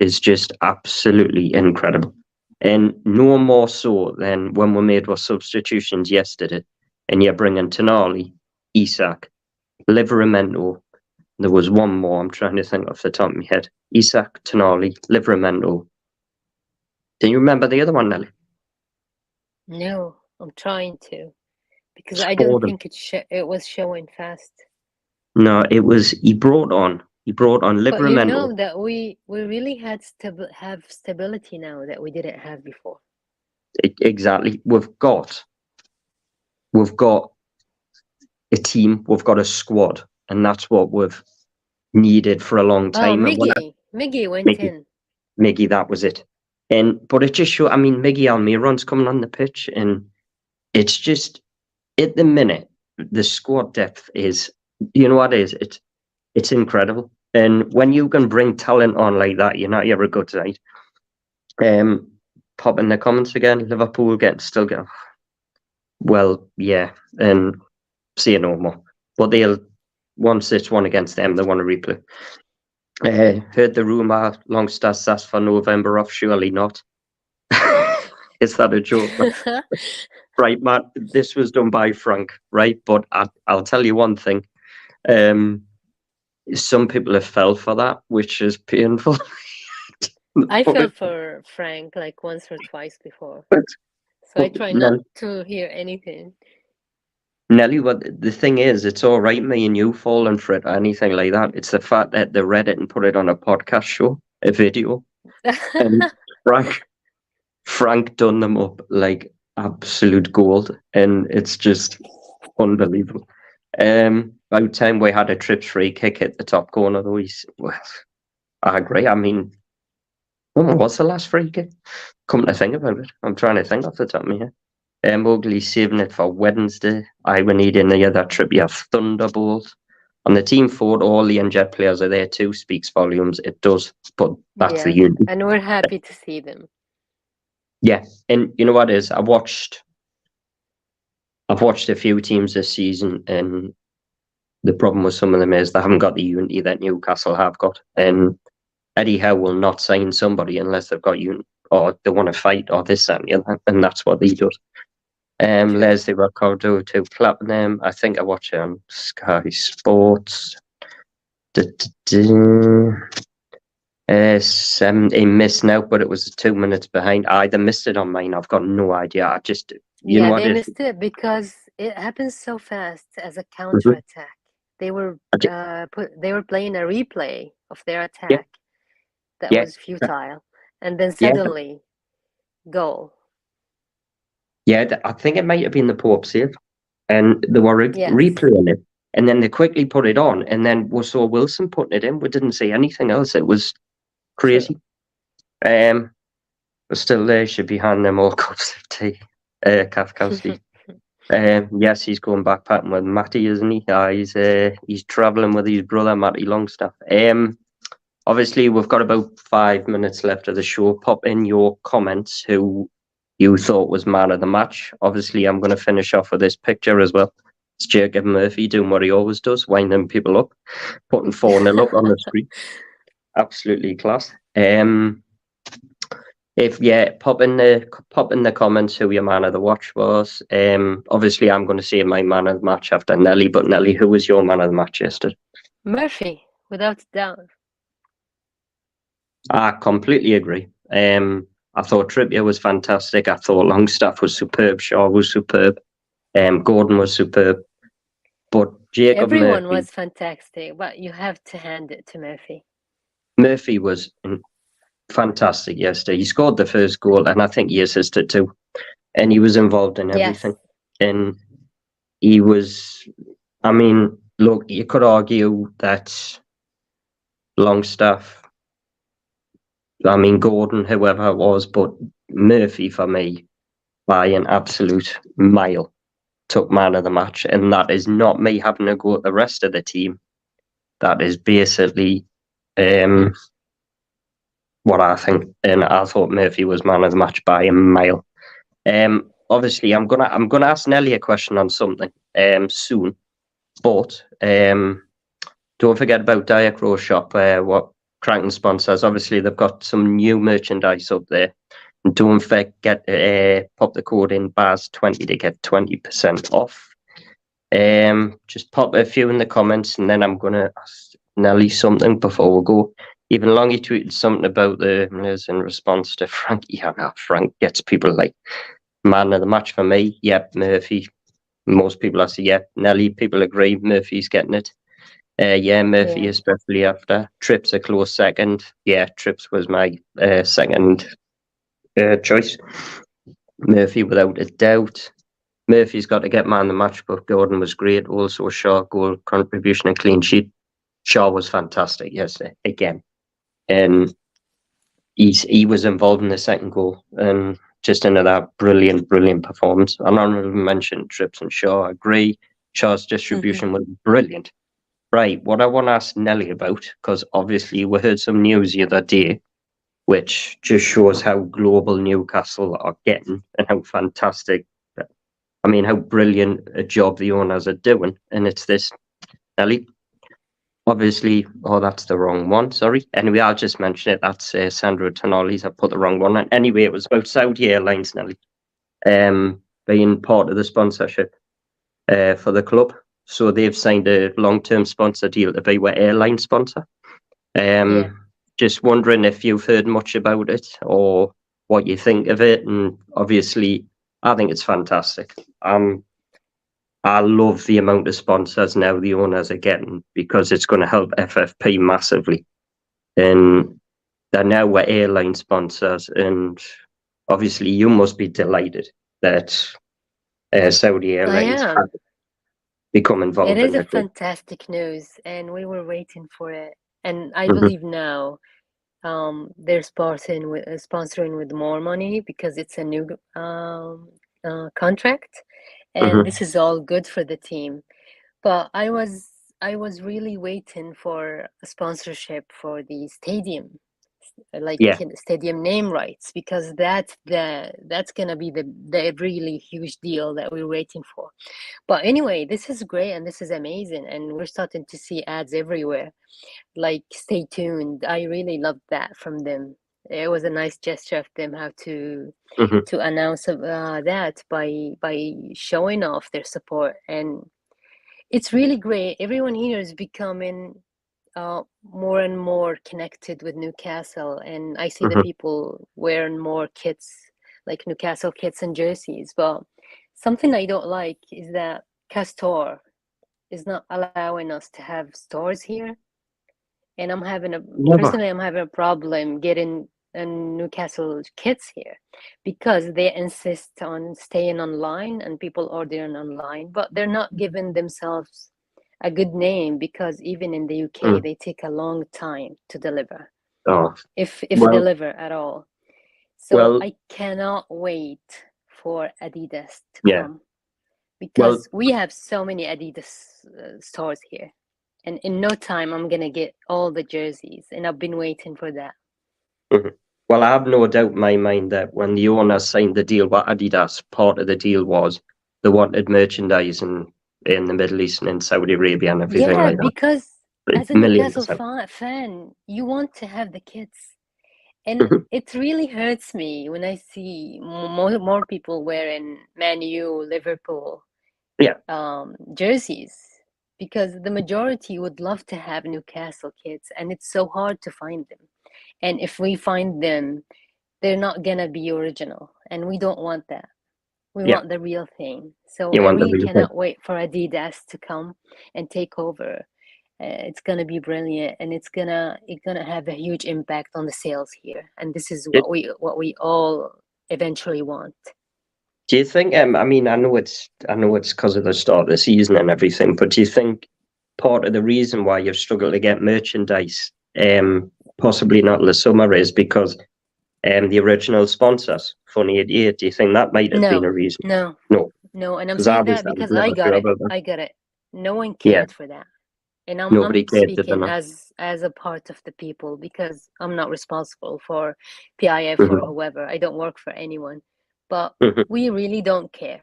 is just absolutely incredible. And no more so than when we made our substitutions yesterday, and you're bringing Tonali, Isak, Livramento. There was one more I'm trying to think off the top of my head. Isak, Tonali, Livramento. Do you remember the other one, Nelly? No, I'm trying to, because I don't think it was showing fast. No, it was. He brought on But you know Livramento. that we really had have stability now that we didn't have before. Exactly. We've got a team. We've got a squad, and that's what we've needed for a long Oh, time. And Miggy went in. Miggy, that was it. But it just showed. I mean, Miggy Almiron's coming on the pitch, and it's just at the minute the squad depth is. You know what it is? It's incredible. And when you can bring talent on like that, you're a good side. Pop in the comments again. Liverpool still get. Well, yeah, and say no more. But once it's one against them, they want to replay. Heard the rumour Longstaff's asked for November off. Surely not. Is that a joke? Right, Matt. This was done by Frank, right? But I'll tell you one thing. Some people have fell for that, which is painful. I fell for Frank like once or twice before, so I try not to hear anything. Nelly, what the thing is, it's all right, me and you falling for it or anything like that. It's the fact that they read it and put it on a podcast show, a video, and Frank done them up like absolute gold, and it's just unbelievable. About time we had a trips free kick at the top corner, though. I agree. I mean, when was the last free kick? Come to think about it, I'm trying to think off the top of my head. Mowgli saving it for Wednesday. I would need in the other trip. You have Thunderbolt. On the team forward, all the injured players are there too. Speaks volumes. It does, but that's the unity. And we're happy to see them. Yeah, and you know what is? I've watched a few teams this season, and the problem with some of them is they haven't got the unity that Newcastle have got. And Eddie Howe will not sign somebody unless they've got unity, or they want to fight, or this and the other, and that's what he does. Leslie Ricardo to Platinum. I think I watch it on Sky Sports. He missed now, but it was 2 minutes behind. I either missed it on mine. I've got no idea. I just, you know what? They missed it because it happens so fast as a counter attack. They were I did- they were playing a replay of their yeah, attack that yeah, was futile, and then yeah, suddenly goal. yeah. I think it might have been the Pope save, and they were Yes. replaying it, and then they quickly put it on, and then we saw Wilson putting it in. We didn't see anything else. It was True. crazy. But still, there should be handing them all cups of tea. Kafkowski. Yes, he's going backpacking with Matty, isn't he? He's travelling with his brother Matty Longstaff. Obviously, we've got about 5 minutes left of the show. Pop in your comments who you thought was man of the match. Obviously, I'm going to finish off with this picture as well. It's Jacob Murphy doing what he always does, winding people up, putting 4-0 up on the screen. Absolutely class. Pop in the comments who your man of the watch was. Obviously, I'm going to say my man of the match after Nelly. But Nelly, who was your man of the match yesterday? Murphy, without doubt. I completely agree. I thought Trippier was fantastic. I thought Longstaff was superb. Shaw was superb. Gordon was superb. But Jacob Everyone Murphy, was fantastic, but you have to hand it to Murphy. Murphy was fantastic yesterday. He scored the first goal, and I think he assisted too. And he was involved in everything. Yes. And he was. I mean, look, you could argue that Longstaff. I mean, Gordon, whoever it was, but Murphy for me, by an absolute mile, took man of the match, and that is not me having to go at the rest of the team. That is basically what I think, and I thought Murphy was man of the match by a mile. Obviously, I'm gonna ask Nelly a question on something soon, but don't forget about Diacro Shop. What Cranton sponsors. Obviously, they've got some new merchandise up there. And don't forget pop the code in BAS20 to get 20% off. Just pop a few in the comments, and then I'm gonna ask Nelly something before we go. Even Longy tweeted something about the Millers in response to Frankie. Yeah, Frank gets people like man of the match for me. Yep, Murphy. Most people are saying, yep, Nelly. People agree. Murphy's getting it. Murphy, Yeah. especially after. Trips a close second. Yeah, Trips was my second choice. Murphy, without a doubt. Murphy's got to get man of the match, but Gordon was great. Also, Shaw, goal contribution and clean sheet. Shaw was fantastic yesterday, again. And he was involved in the second goal. And just into that brilliant performance. And I don't even mention Trips and Shaw. I agree. Shaw's distribution was brilliant. Right, what I want to ask Nelly about, because obviously we heard some news the other day, which just shows how global Newcastle are getting and how fantastic, I mean, how brilliant a job the owners are doing. And it's this, Nelly. Obviously, that's the wrong one, sorry. Anyway, I'll just mention it. That's Sandro Tonali's. I put the wrong one. Anyway, it was about Saudi Airlines, Nelly, being part of the sponsorship for the club. So they've signed a long-term sponsor deal to be our airline sponsor. Just wondering if you've heard much about it or what you think of it. And obviously, I think it's fantastic. I love the amount of sponsors now the owners are getting because it's going to help FFP massively. And they're now our airline sponsors. And obviously, you must be delighted that Saudi Airlines have become involved It is in a it. fantastic news, and we were waiting for it. And I Mhm. believe now they're sponsoring with more money because it's a new contract, and this is all good for the team. But I was really waiting for a sponsorship for the stadium, like stadium name rights, because that's gonna be the really huge deal that we're waiting for. But anyway, this is great and this is amazing, and we're starting to see ads everywhere. Like, stay tuned. I really loved that from them. It was a nice gesture of them how to announce that by showing off their support, and it's really great. Everyone here is becoming more and more connected with Newcastle, and I see the people wearing more kits, like Newcastle kits and jerseys. But something I don't like is that Castor is not allowing us to have stores here, and I'm having Never. a problem getting Newcastle kits here because they insist on staying online and people ordering online, but they're not giving themselves a good name because even in the UK they take a long time to deliver, Oh, if well, deliver at all. So well, I cannot wait for Adidas to yeah. come Well, because we have so many Adidas stores here. And in no time, I'm going to get all the jerseys. And I've been waiting for that. mhm. Well, I have no doubt in my mind that when the owners signed the deal with Adidas, part of the deal was they wanted merchandise in the Middle East and in Saudi Arabia and everything Yeah, like that. because as a Newcastle 1,000,000%. fan, you want to have the kits. And Mhm. it really hurts me when I see more people wearing Man U, Liverpool Yeah, jerseys, because the majority would love to have Newcastle kits, and it's so hard to find them. And if we find them, they're not gonna be original, and we don't want that. We yeah. want the real thing. So You I want the really real thing. cannot wait for Adidas to come and take over. It's gonna be brilliant, and it's gonna have a huge impact on the sales here. And this is It, what we all eventually want. do you think? I mean, I know it's because of the start of the season and everything, but do you think part of the reason why you've struggled to get merchandise, possibly not in the summer, is because the original sponsors, Funny 88? Do you think that might have been No, a reason? no, No, no. And I'm because I saying was that because I never got sure it. about that. I got it. No one Yeah, cared for that. And nobody I'm cared, did they speaking not? as a part of the people because I'm not responsible for PIF or Mm-hmm. whoever. I don't work for anyone. But Mm-hmm. we really don't care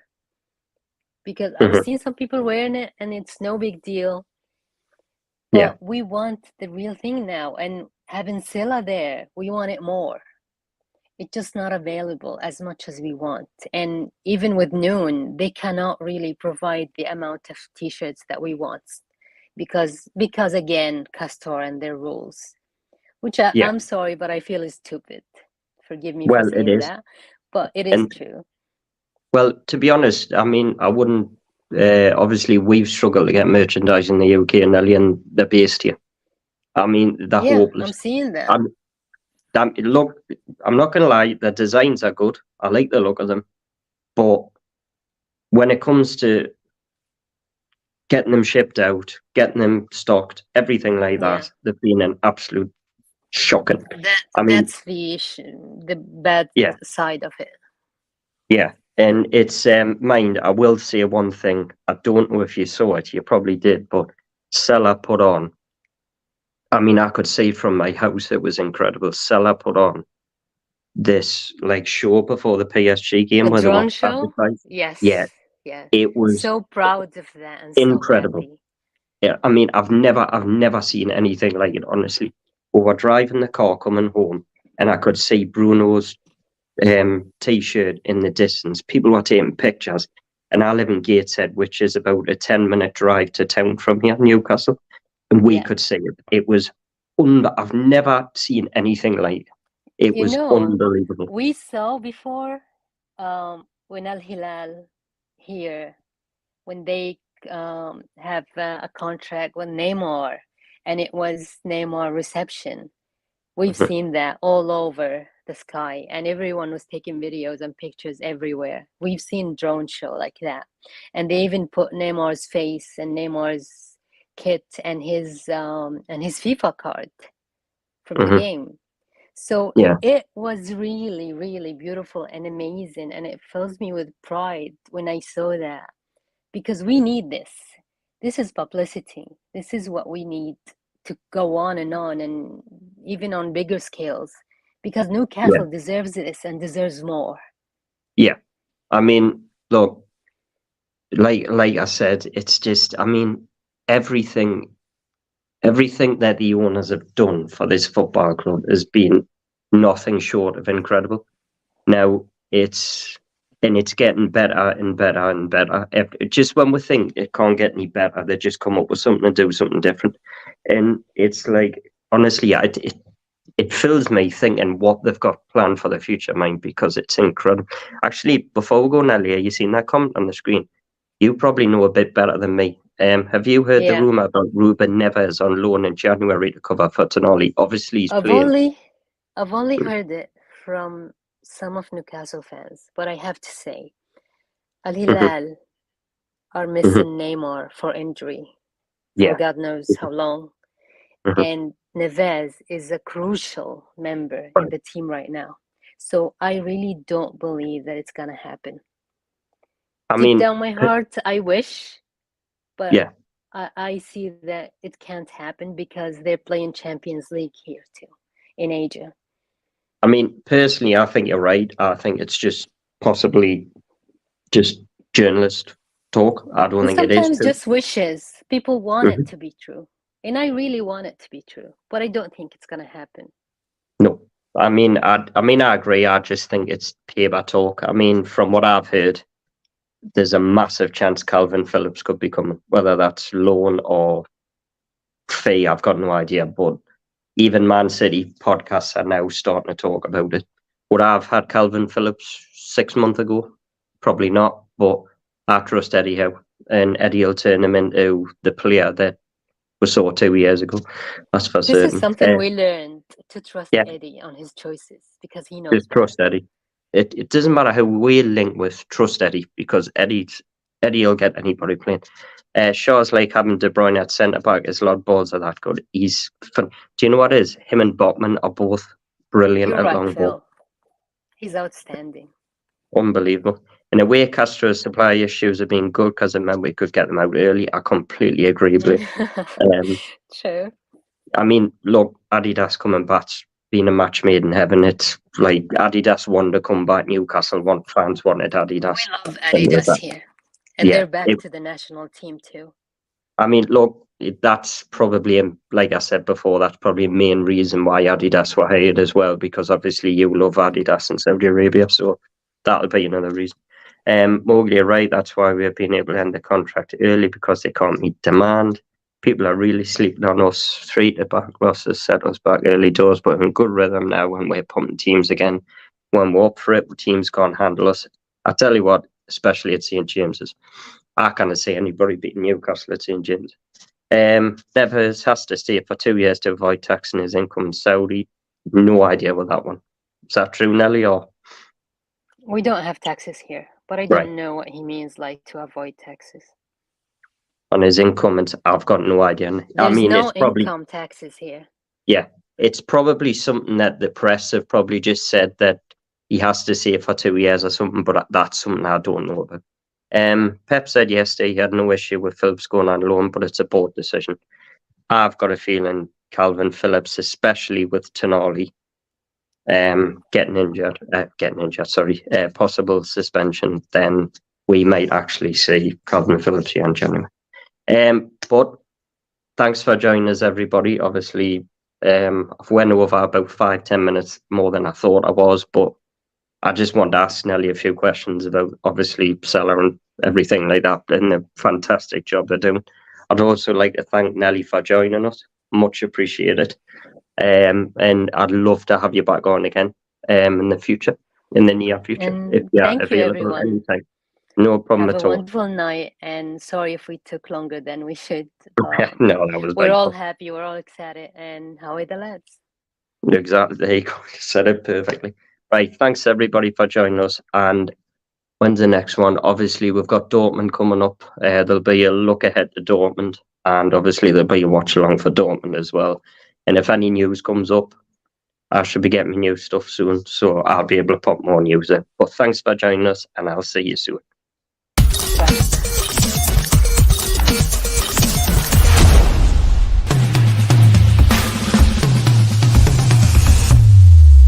because I've Mm-hmm. seen some people wearing it and it's no big deal. Yeah, But we want the real thing now, and having Silla there, we want it more. It's just not available as much as we want. And even with Noon, they cannot really provide the amount of t-shirts that we want because again, Castor and their rules, which yeah. I'm sorry, but I feel is stupid. Forgive me for Well, it saying is, that, but it is and true. well, to be honest, I mean, I wouldn't. Obviously, we've struggled to get merchandise in the UK, and Nelly, and they're based here. I mean, they're Yeah, I'm hopeless. seeing that. Look, I'm not gonna lie, the designs are good. I like the look of them, but when it comes to getting them shipped out, getting them stocked, everything like Yeah, that, they've been an absolute shocking. I mean, that's the bad yeah, side of it. yeah. And it's mind, I will say one thing. I don't know if you saw it, you probably did, but Seller put on, I mean, I could see from my house it was incredible. Seller put on this like show before the PSG game The where they were drone show? advertised. Yeah, Yes, yes. it was So proud of that and so incredible. happy. Yeah, I mean, I've never seen anything like it, honestly. We were driving the car coming home, and I could see Bruno's t-shirt in the distance. People were taking pictures, and I live in Gateshead, which is about a 10-minute drive to town from here, Newcastle, and we Yeah. could see it. It was I've never seen anything like it. It You was know, unbelievable. we saw before when Al Hilal here, when they have a contract with Neymar, and it was Neymar reception. We've Mhm. seen that all over the sky, and everyone was taking videos and pictures everywhere. We've seen drone show like that, and they even put Neymar's face and Neymar's kit and his FIFA card from the Mhm. game. So Yeah, it was really, really beautiful and amazing, and it fills me with pride when I saw that because we need this. This is publicity. This is what we need to go on, and even on bigger scales, because yeah, Newcastle deserves this and deserves more. yeah. I mean, look, like I said, it's just, I mean, everything everything that the owners have done for this football club has been nothing short of incredible. Now it's getting better and better and better. Just when we think it can't get any better, they just come up with something to do something different, and it's like honestly, it fills me thinking what they've got planned for the future, mind, because it's incredible. Actually, before we go, Nelly, you seen that comment on the screen? You probably know a bit better than me. Have you heard the Yeah. rumour about Ruben Neves on loan in January to cover for Tonali? Obviously, he's I've playing. only heard it from some of Newcastle fans, but I have to say, Al Hilal are missing Neymar for injury for Yeah. God knows how long. Mhm. And Neves is a crucial member in the team right now. So I really don't believe that it's gonna happen. I Deep mean, down my heart, I wish, but yeah. I see that it can't happen because they're playing Champions League here too, in Asia. I mean, personally, I think you're right. I think it's just possibly just journalist talk. I don't And think it is sometimes true. just wishes. People want it Mhm. to be true. And I really want it to be true, but I don't think it's gonna happen. No, I mean, I agree. I just think it's paper talk. I mean, from what I've heard, there's a massive chance Calvin Phillips could be coming, whether that's loan or fee. I've got no idea. But even Man City podcasts are now starting to talk about it. Would I have had Calvin Phillips 6 months ago? Probably not. But I trust Eddie Howe, and Eddie will turn him into the player that we saw 2 years ago. That's for This is certain. something we learned to trust Yeah, Eddie on his choices because he knows just better. trust Eddie. It doesn't matter how we link with trust Eddie because Eddie'll get anybody playing. Shaw's like having De Bruyne at centre back. His lot balls are that good. He's fun. Do you know what it is? Him and Botman are both brilliant You're at right, long ball. Phil. He's outstanding. Unbelievable. In a way, Castro's supply issues have been good because it meant we could get them out early. I completely agree with it. True. I mean, look, Adidas coming back, being a match made in heaven. It's like Adidas wanted to come back. Newcastle fans wanted Adidas. We love And Adidas here. And yeah, they're back to the national team too. I mean, look, that's probably, like I said before, that's probably a main reason why Adidas were hired as well, because obviously you love Adidas in Saudi Arabia, so that'll be another reason. Mowgli, right, that's why we've been able to end the contract early, because they can't meet demand. People are really sleeping on us. 3-back losses set us back early doors, but in good rhythm now when we're pumping teams again. When we're up for it, teams can't handle us. I tell you what, especially at St. James's, I can't see anybody beating Newcastle at St. James's. Neves has to stay for 2 years to avoid taxing his income in Saudi. No idea with that one. Is that true, Nelly? Or We don't have taxes here, but I right don't know what he means, like to avoid taxes. on his income? And I've got no idea. I There's mean, no it's probably income taxes here. yeah, it's probably something that the press have probably just said that he has to save for 2 years or something. But that's something I don't know about. Pep said yesterday he had no issue with Phillips going on loan, but it's a board decision. I've got a feeling Calvin Phillips, especially with Tonali, getting injured, possible suspension, then we might actually see Calvin Phillips here in January. But thanks for joining us, everybody. Obviously, I've went over about 5-10 minutes more than I thought I was, but I just want to ask Nelly a few questions about obviously Salah and everything like that, and the fantastic job they're doing. I'd also like to thank Nelly for joining us. Much appreciated. And I'd love to have you back on again in the future, in the near future, if And you're thank you, available everyone. anytime. No problem Have a at all. wonderful night, and sorry if we took longer than we should. No, that was We're very all fun. happy, we're all excited, and how are the lads? Exactly. There you go. You said it perfectly. Right. Thanks everybody for joining us. And when's the next one? Obviously, we've got Dortmund coming up. There'll be a look ahead to Dortmund, and obviously there'll be a watch along for Dortmund as well. And if any news comes up, I should be getting my new stuff soon, so I'll be able to put more news in. But thanks for joining us, and I'll see you soon. Bye.